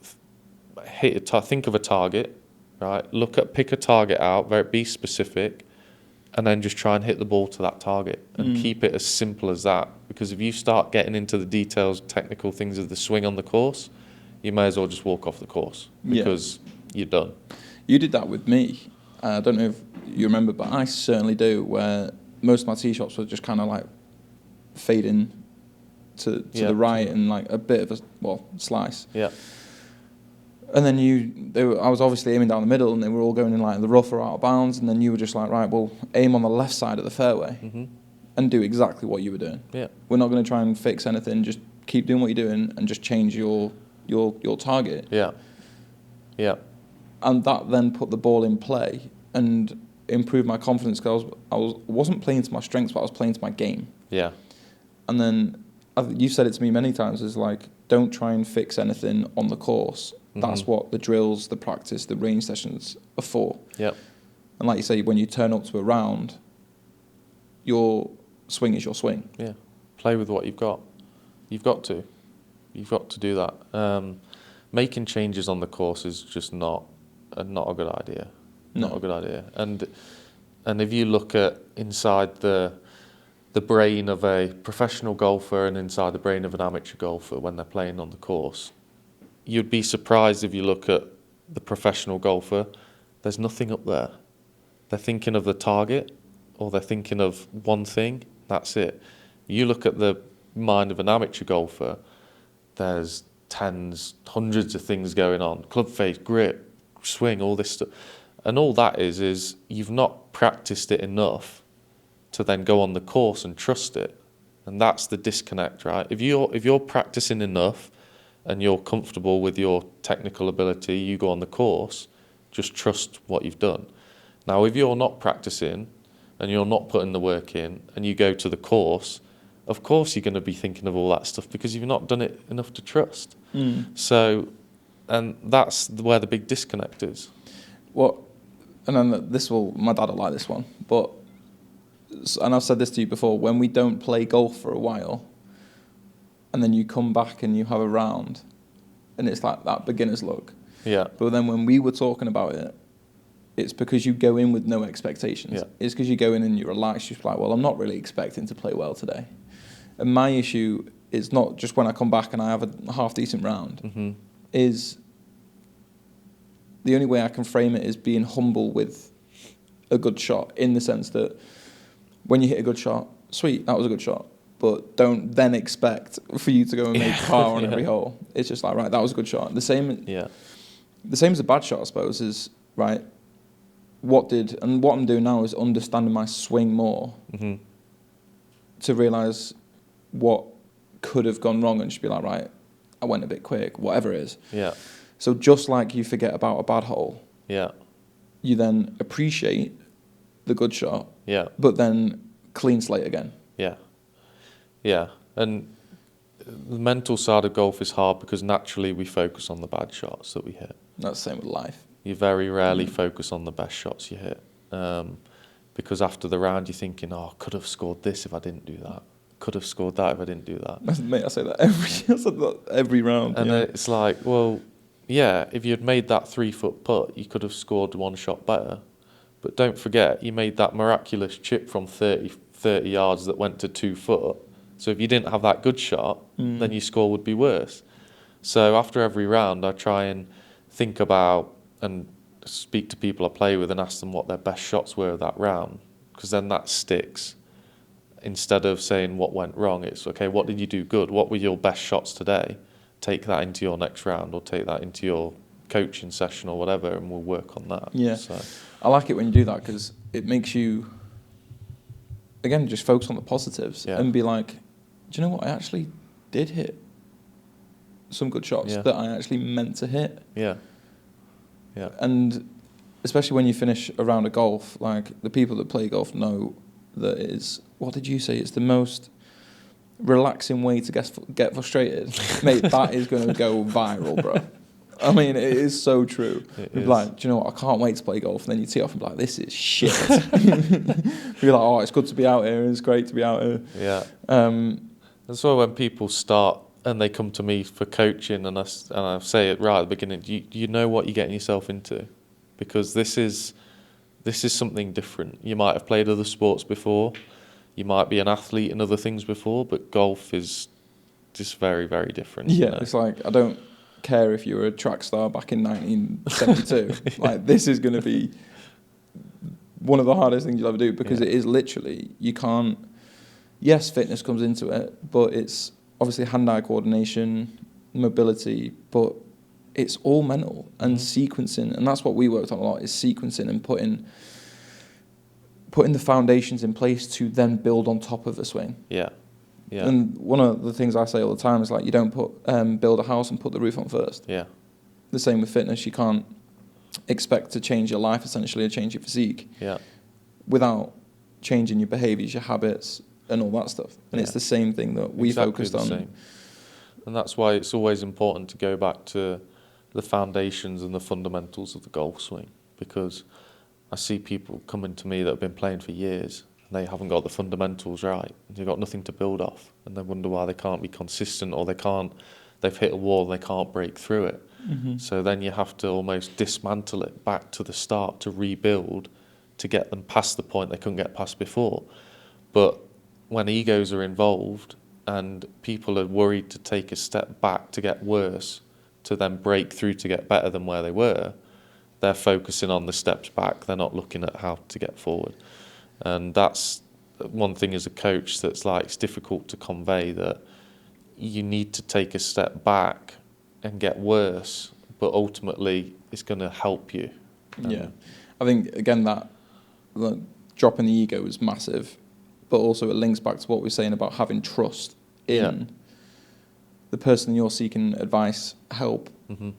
think of a target, right? Pick a target out, be specific, and then just try and hit the ball to that target and keep it as simple as that. Because if you start getting into the details, technical things of the swing on the course, you may as well just walk off the course because you're done. You did that with me. I don't know if you remember, but I certainly do, where most of my tee shots were just kind of like fading to the right and like a bit of a slice. Yeah. And then I was obviously aiming down the middle, and they were all going in like the rough or out of bounds. And then you were just like, right, well, aim on the left side of the fairway and do exactly what you were doing. Yeah. We're not going to try and fix anything. Just keep doing what you're doing and just change your target. Yeah. Yeah. And that then put the ball in play and improved my confidence because I wasn't playing to my strengths, but I was playing to my game. Yeah. And then you've said it to me many times, is like, don't try and fix anything on the course. That's what the drills, the practice, the range sessions are for. Yep. And like you say, when you turn up to a round, your swing is your swing. Yeah. Play with what you've got. You've got to do that. Making changes on the course is just not a good idea. No. Not a good idea. And if you look at inside the brain of a professional golfer and inside the brain of an amateur golfer when they're playing on the course, you'd be surprised if you look at the professional golfer, there's nothing up there. They're thinking of the target, or they're thinking of one thing, that's it. You look at the mind of an amateur golfer, there's tens, hundreds of things going on. Club face, grip, swing, all this stuff. And all that is you've not practiced it enough to then go on the course and trust it. And that's the disconnect, right? If you're practicing enough and you're comfortable with your technical ability, you go on the course, just trust what you've done. Now, if you're not practicing and you're not putting the work in and you go to the course, of course you're going to be thinking of all that stuff because you've not done it enough to trust. So, and that's where the big disconnect is. And then my dad will like this one, and I've said this to you before, when we don't play golf for a while, and then you come back and you have a round, and it's like that beginner's luck. Yeah. But then when we were talking about it, it's because you go in with no expectations. Yeah. It's because you go in and you relax. You're like, well, I'm not really expecting to play well today. And my issue is not just when I come back and I have a half-decent round, is the only way I can frame it is being humble with a good shot, in the sense that when you hit a good shot, sweet, that was a good shot, but don't then expect for you to go and make par on every hole. It's just like, right, that was a good shot. The same as a bad shot, I suppose, is, right, what I'm doing now is understanding my swing more to realise what could have gone wrong and just be like, right, I went a bit quick, whatever it is. Yeah. So just like you forget about a bad hole, you then appreciate the good shot, but then clean slate again. Yeah. And the mental side of golf is hard because naturally we focus on the bad shots that we hit. That's the same with life. You very rarely focus on the best shots you hit, because after the round you're thinking, oh, I could have scored this if I didn't do that. Could have scored that if I didn't do that. Mate, I say that every round. And it's like, well, yeah, if you'd made that 3-foot putt, you could have scored one shot better. But don't forget, you made that miraculous chip from 30 yards that went to 2 foot. So if you didn't have that good shot, then your score would be worse. So after every round, I try and think about and speak to people I play with and ask them what their best shots were of that round, because then that sticks. Instead of saying what went wrong, it's, okay, what did you do good? What were your best shots today? Take that into your next round, or take that into your coaching session or whatever, and we'll work on that. Yeah. So. I like it when you do that because it makes you, again, just focus on the positives and be like, do you know what? I actually did hit some good shots that I actually meant to hit. Yeah. And especially when you finish a round of golf, like the people that play golf know that it is, what did you say? It's the most relaxing way to get frustrated. Mate, that is going to go viral, bro. I mean, it is so true. Like, do you know what? I can't wait to play golf. And then you tee off and be like, this is shit. You're like, oh, it's good to be out here. It's great to be out here. Yeah. That's why when people start and they come to me for coaching, and I say it right at the beginning, you know what you're getting yourself into, because this is something different. You might have played other sports before, you might be an athlete in other things before, but golf is just very, very different. Yeah, you know? It's like, I don't care if you were a track star back in 1972. Like, this is going to be one of the hardest things you'll ever do, because it is literally, you can't, yes, fitness comes into it, but it's obviously hand-eye coordination, mobility, but it's all mental and sequencing. And that's what we worked on a lot, is sequencing and putting the foundations in place to then build on top of a swing. Yeah. And one of the things I say all the time is, like, you don't build a house and put the roof on first. Yeah. The same with fitness. You can't expect to change your life, essentially, or change your physique without changing your behaviours, your habits, and all that stuff. And it's the same thing that we focused on. Same. And that's why it's always important to go back to the foundations and the fundamentals of the golf swing, because I see people coming to me that have been playing for years and they haven't got the fundamentals right. They've got nothing to build off, and they wonder why they can't be consistent, or they've hit a wall and they can't break through it. Mm-hmm. So then you have to almost dismantle it back to the start to rebuild, to get them past the point they couldn't get past before. But when egos are involved and people are worried to take a step back to get worse, to then break through to get better than where they were, they're focusing on the steps back. They're not looking at how to get forward. And that's one thing as a coach that's like, it's difficult to convey, that you need to take a step back and get worse, but ultimately it's going to help you. Yeah. I think, again, that dropping the ego is massive, but also it links back to what we were saying about having trust in the person you're seeking advice, help,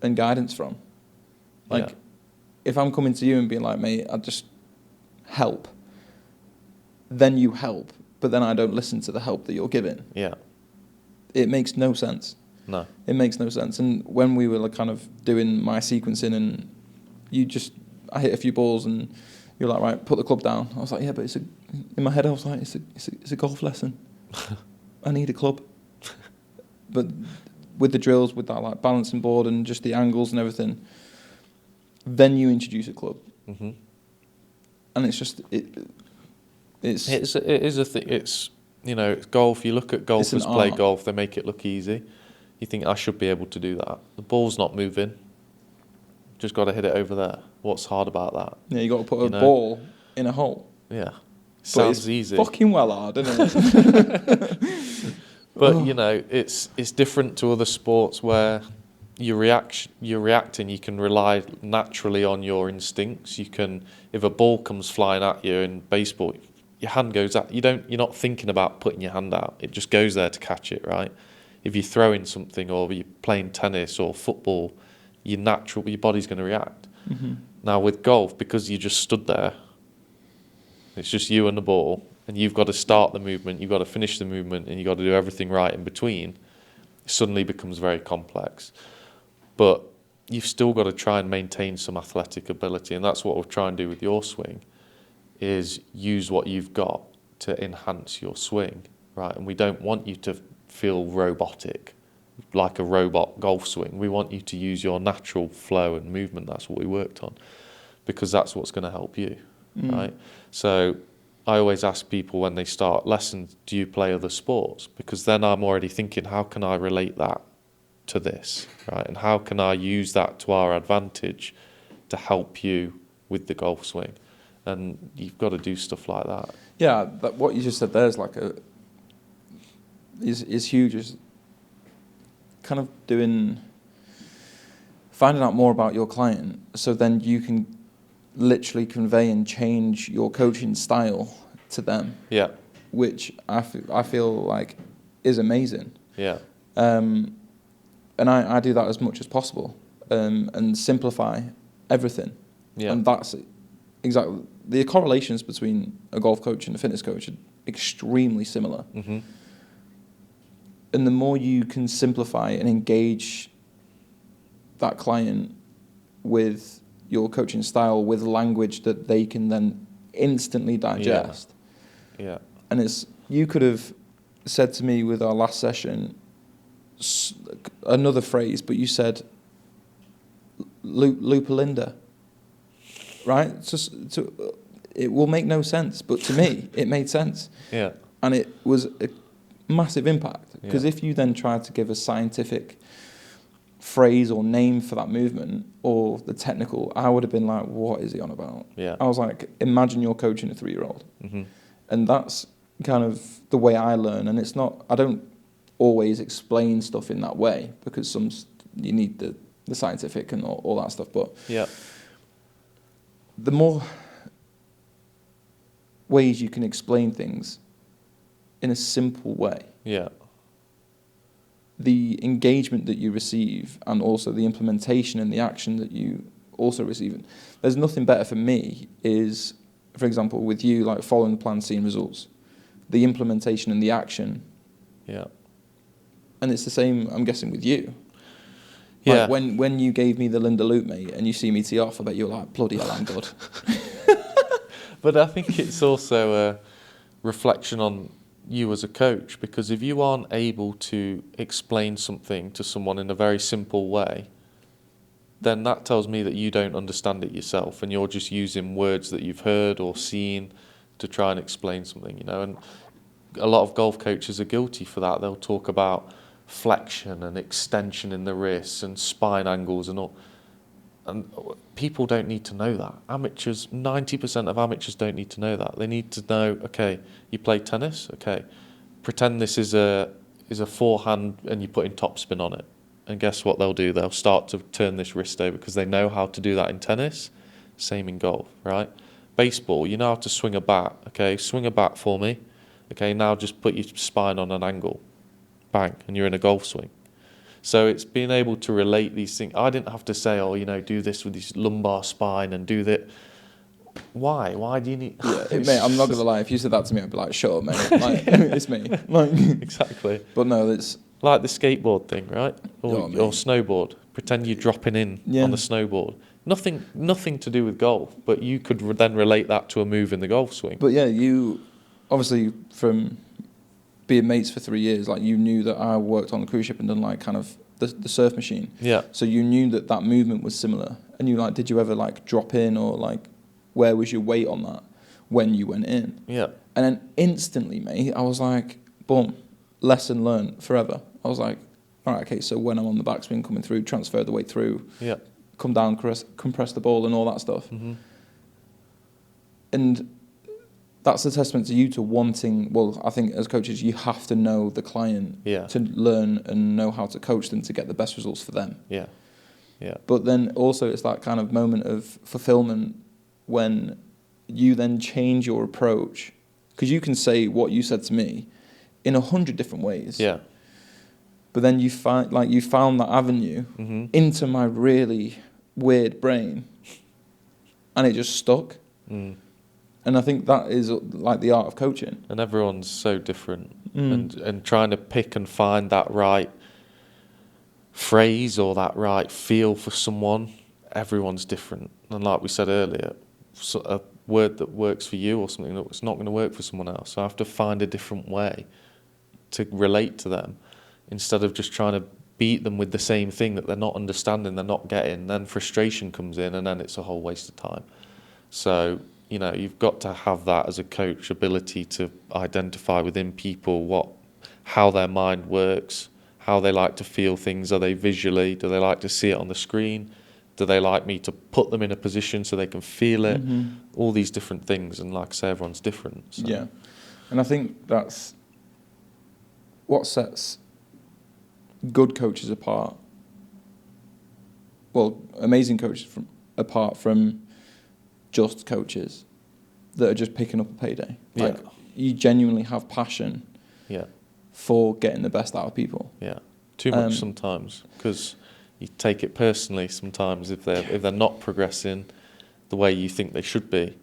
and guidance from. Like, if I'm coming to you and being like, mate, I just help, then you help, but then I don't listen to the help that you're giving. Yeah. It makes no sense. No. It makes no sense. And when we were like kind of doing my sequencing, and I hit a few balls and you're like, right, put the club down. I was like, yeah, but in my head I was like, it's a golf lesson. I need a club. But with the drills, with that like balancing board and just the angles and everything, then you introduce a club. Mm-hmm. And it's just, it is a thing. It's, it's golf. You look at golfers play golf, they make it look easy. You think, I should be able to do that. The ball's not moving. Just got to hit it over there. What's hard about that? Yeah, you got to put a ball in a hole. Yeah. Sounds easy. Fucking well hard, isn't it? But, it's different to other sports where you're reacting, you can rely naturally on your instincts. You can, if a ball comes flying at you in baseball, your hand goes out. You're not thinking about putting your hand out. It just goes there to catch it, right? If you're throwing something or you're playing tennis or football, your body's going to react. Mm-hmm. Now with golf, because you just stood there, it's just you and the ball, and you've got to start the movement, you've got to finish the movement, and you've got to do everything right in between, it suddenly becomes very complex. But you've still got to try and maintain some athletic ability, and that's what we'll try and do with your swing, is use what you've got to enhance your swing, right? And we don't want you to feel robotic, like a robot golf swing. We want you to use your natural flow and movement. That's what we worked on, because that's what's going to help you, right? So I always ask people when they start lessons, do you play other sports? Because then I'm already thinking, how can I relate that to this, right? And how can I use that to our advantage to help you with the golf swing? And you've got to do stuff like that. Yeah, what you just said there is like is huge. Is kind of finding out more about your client, so then you can literally convey and change your coaching style to them. Yeah, which I feel like is amazing. Yeah. And I do that as much as possible, and simplify everything. Yeah. And that's exactly the correlations between a golf coach and a fitness coach are extremely similar. Mm-hmm. And the more you can simplify and engage that client with your coaching style, with language that they can then instantly digest. Yeah. And you could have said to me with our last session another phrase, but you said Lupalinda, right? It will make no sense, but to me, it made sense. Yeah. And it was a massive impact, because if you then tried to give a scientific phrase or name for that movement or the technical, I would have been like, what is he on about? Yeah. I was like, imagine you're coaching a 3-year-old. Mm-hmm. And that's kind of the way I learn. And I don't always explain stuff in that way, because you need the scientific and all that stuff. But the more ways you can explain things in a simple way, the engagement that you receive, and also the implementation and the action that you also receive. There's nothing better for me is, for example, with you, like following the plan, seeing results, the implementation and the action. Yeah. And it's the same, I'm guessing, with you. Yeah. Like when you gave me the Linda loop, mate, and you see me tee off, I bet you're like, bloody hell, I'm good. But I think it's also a reflection on you as a coach, because if you aren't able to explain something to someone in a very simple way, then that tells me that you don't understand it yourself, and you're just using words that you've heard or seen to try and explain something, you know. And a lot of golf coaches are guilty for that. They'll talk about flexion and extension in the wrists and spine angles and all. And people don't need to know that. Amateurs, 90% of amateurs don't need to know that. They need to know, okay, you play tennis, okay, pretend this is a forehand and you're putting topspin on it. And guess what they'll do? They'll start to turn this wrist over because they know how to do that in tennis. Same in golf, right? Baseball, you know how to swing a bat, okay? Swing a bat for me. Okay, now just put your spine on an angle. Bang, and you're in a golf swing. So it's being able to relate these things. I didn't have to say, oh, you know, do this with this lumbar spine and do that. Why? Why do you need... Yeah, mate, I'm not going to lie. If you said that to me, I'd be like, shut up, mate. Like, it's me. Like, exactly. But no, it's... Like the skateboard thing, right? Or Oh, snowboard. Pretend you're dropping in on the snowboard. Nothing to do with golf, but you could then relate that to a move in the golf swing. But yeah, you... Obviously, from being mates for 3 years, like, you knew that I worked on the cruise ship and done, like, kind of the surf machine. Yeah. So you knew that movement was similar. And you, like, did you ever, like, drop in or, like, where was your weight on that when you went in? Yeah. And then instantly, mate, I was like, boom, lesson learned forever. I was like, all right, okay, so when I'm on the backswing coming through, transfer the weight through, come down, compress the ball and all that stuff. Mm-hmm. And that's a testament to you to wanting, well, I think as coaches, you have to know the client to learn and know how to coach them to get the best results for them. Yeah, yeah. But then also it's that kind of moment of fulfillment when you then change your approach, because you can say what you said to me in 100 different ways. Yeah. But then you found that avenue into my really weird brain, and it just stuck. Mm. And I think that is like the art of coaching. And everyone's so different, and trying to pick and find that right phrase or that right feel for someone. Everyone's different, and like we said earlier, so a word that works for you or something that's not going to work for someone else. So I have to find a different way to relate to them, instead of just trying to beat them with the same thing that they're not understanding, they're not getting. Then frustration comes in, and then it's a whole waste of time. So, you know, you've got to have that as a coach, ability to identify within people how their mind works, how they like to feel things. Are they visually? Do they like to see it on the screen? Do they like me to put them in a position so they can feel it? Mm-hmm. All these different things, and like I say, everyone's different. So. Yeah, and I think that's what sets good coaches apart. Well, amazing coaches apart from just coaches that are just picking up a payday. Like, you genuinely have passion for getting the best out of people. Yeah, too much sometimes, because you take it personally sometimes if they're not progressing the way you think they should be.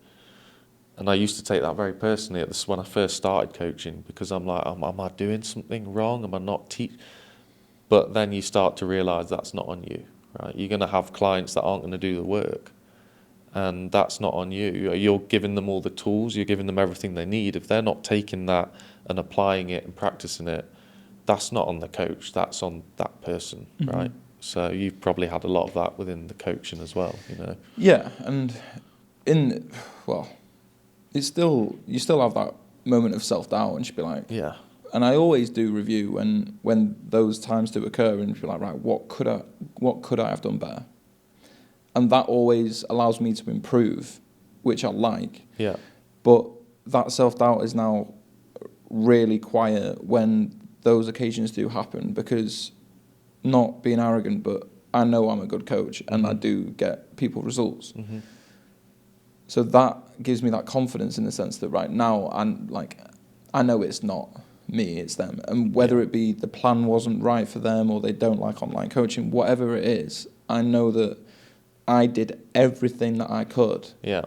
And I used to take that very personally when I first started coaching, because I'm like, am I doing something wrong? Am I not But then you start to realise that's not on you, right? You're going to have clients that aren't going to do the work, and that's not on you. You're giving them all the tools, you're giving them everything they need. If they're not taking that and applying it and practicing it, that's not on the coach, that's on that person, right? So you've probably had a lot of that within the coaching as well, you know? Yeah, and you still have that moment of self-doubt, and just be like... Yeah. And I always do review when those times do occur, and be like, right, what could I have done better? And that always allows me to improve, which I like. Yeah. But that self-doubt is now really quiet when those occasions do happen, because, not being arrogant, but I know I'm a good coach, and I do get people results. Mm-hmm. So that gives me that confidence in the sense that right now I know it's not me, it's them. And whether it be the plan wasn't right for them, or they don't like online coaching, whatever it is, I know that I did everything that I could. Yeah.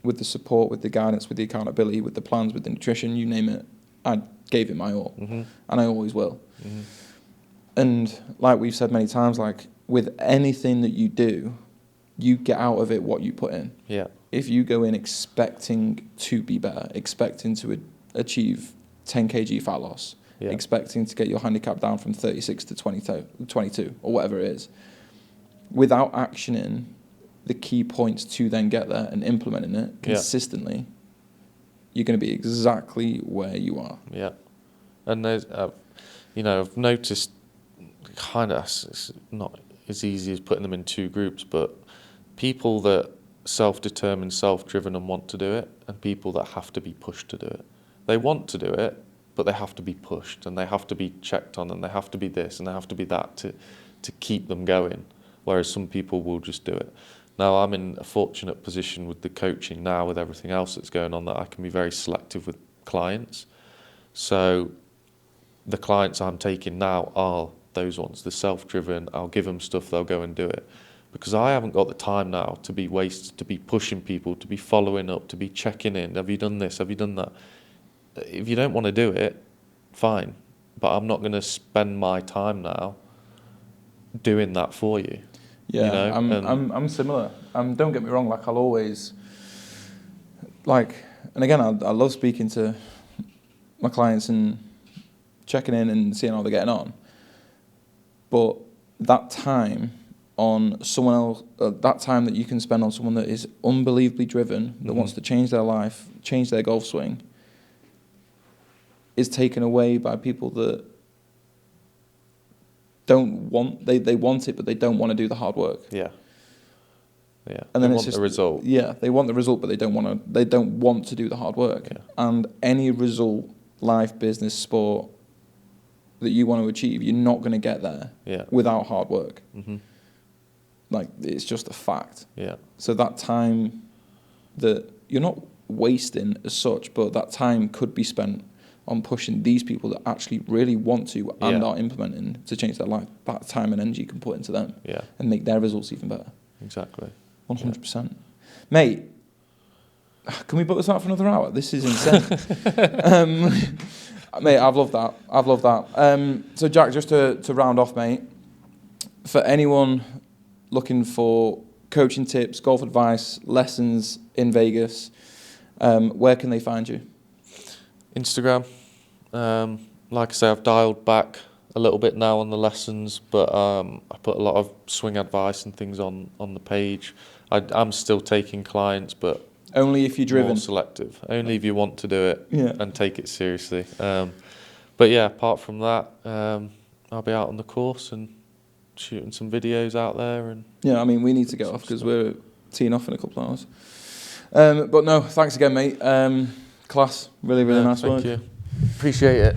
With the support, with the guidance, with the accountability, with the plans, with the nutrition, you name it. I gave it my all. Mm-hmm. And I always will. Mm-hmm. And like we've said many times, like, with anything that you do, you get out of it what you put in. Yeah. If you go in expecting to be better, expecting to achieve 10 kg fat loss, expecting to get your handicap down from 36 to 22 or whatever it is, without actioning the key points to then get there and implementing it consistently, you're going to be exactly where you are. Yeah. And there's, I've noticed kind of, it's not as easy as putting them in two groups, but people that self-determined, self-driven and want to do it, and people that have to be pushed to do it. They want to do it, but they have to be pushed, and they have to be checked on, and they have to be this, and they have to be that to keep them going, whereas some people will just do it. Now, I'm in a fortunate position with the coaching now, with everything else that's going on, that I can be very selective with clients. So the clients I'm taking now are those ones, the self-driven. I'll give them stuff, they'll go and do it. Because I haven't got the time now to be wasted, to be pushing people, to be following up, to be checking in. Have you done this? Have you done that? If you don't want to do it, fine. But I'm not going to spend my time now doing that for you. Yeah, I'm similar. Don't get me wrong. Like I'll always, and again, I love speaking to my clients and checking in and seeing how they're getting on. But that time on someone else, that time that you can spend on someone that is unbelievably driven, that wants to change their life, change their golf swing, is taken away by people that don't want, they want it, but they don't want to do the hard work. Yeah. Yeah. And then they it's want just the result. Yeah, they want the result, but they don't want to do the hard work. Yeah. And any result, life, business, sport, that you want to achieve, you're not going to get there without hard work. Mm-hmm. Like, it's just a fact. Yeah. So that time that you're not wasting as such, but that time could be spent on pushing these people that actually really want to and are implementing to change their life. That time and energy you can put into them and make their results even better. Exactly. 100%. Mate, can we book this out for another hour? This is insane. Mate, I've loved that. So Jack, just to round off, mate, for anyone looking for coaching tips, golf advice, lessons in Vegas, where can they find you? Instagram. Like I say, I've dialed back a little bit now on the lessons, but I put a lot of swing advice and things on the page. I'm still taking clients, but only if you're driven. More selective. Only if you want to do it and take it seriously. But yeah, apart from that, I'll be out on the course and shooting some videos out there. And yeah, I mean, we need to get off because we're teeing off in a couple of hours. But no, thanks again, mate. Class. Really, really nice work. Thank you. Appreciate it.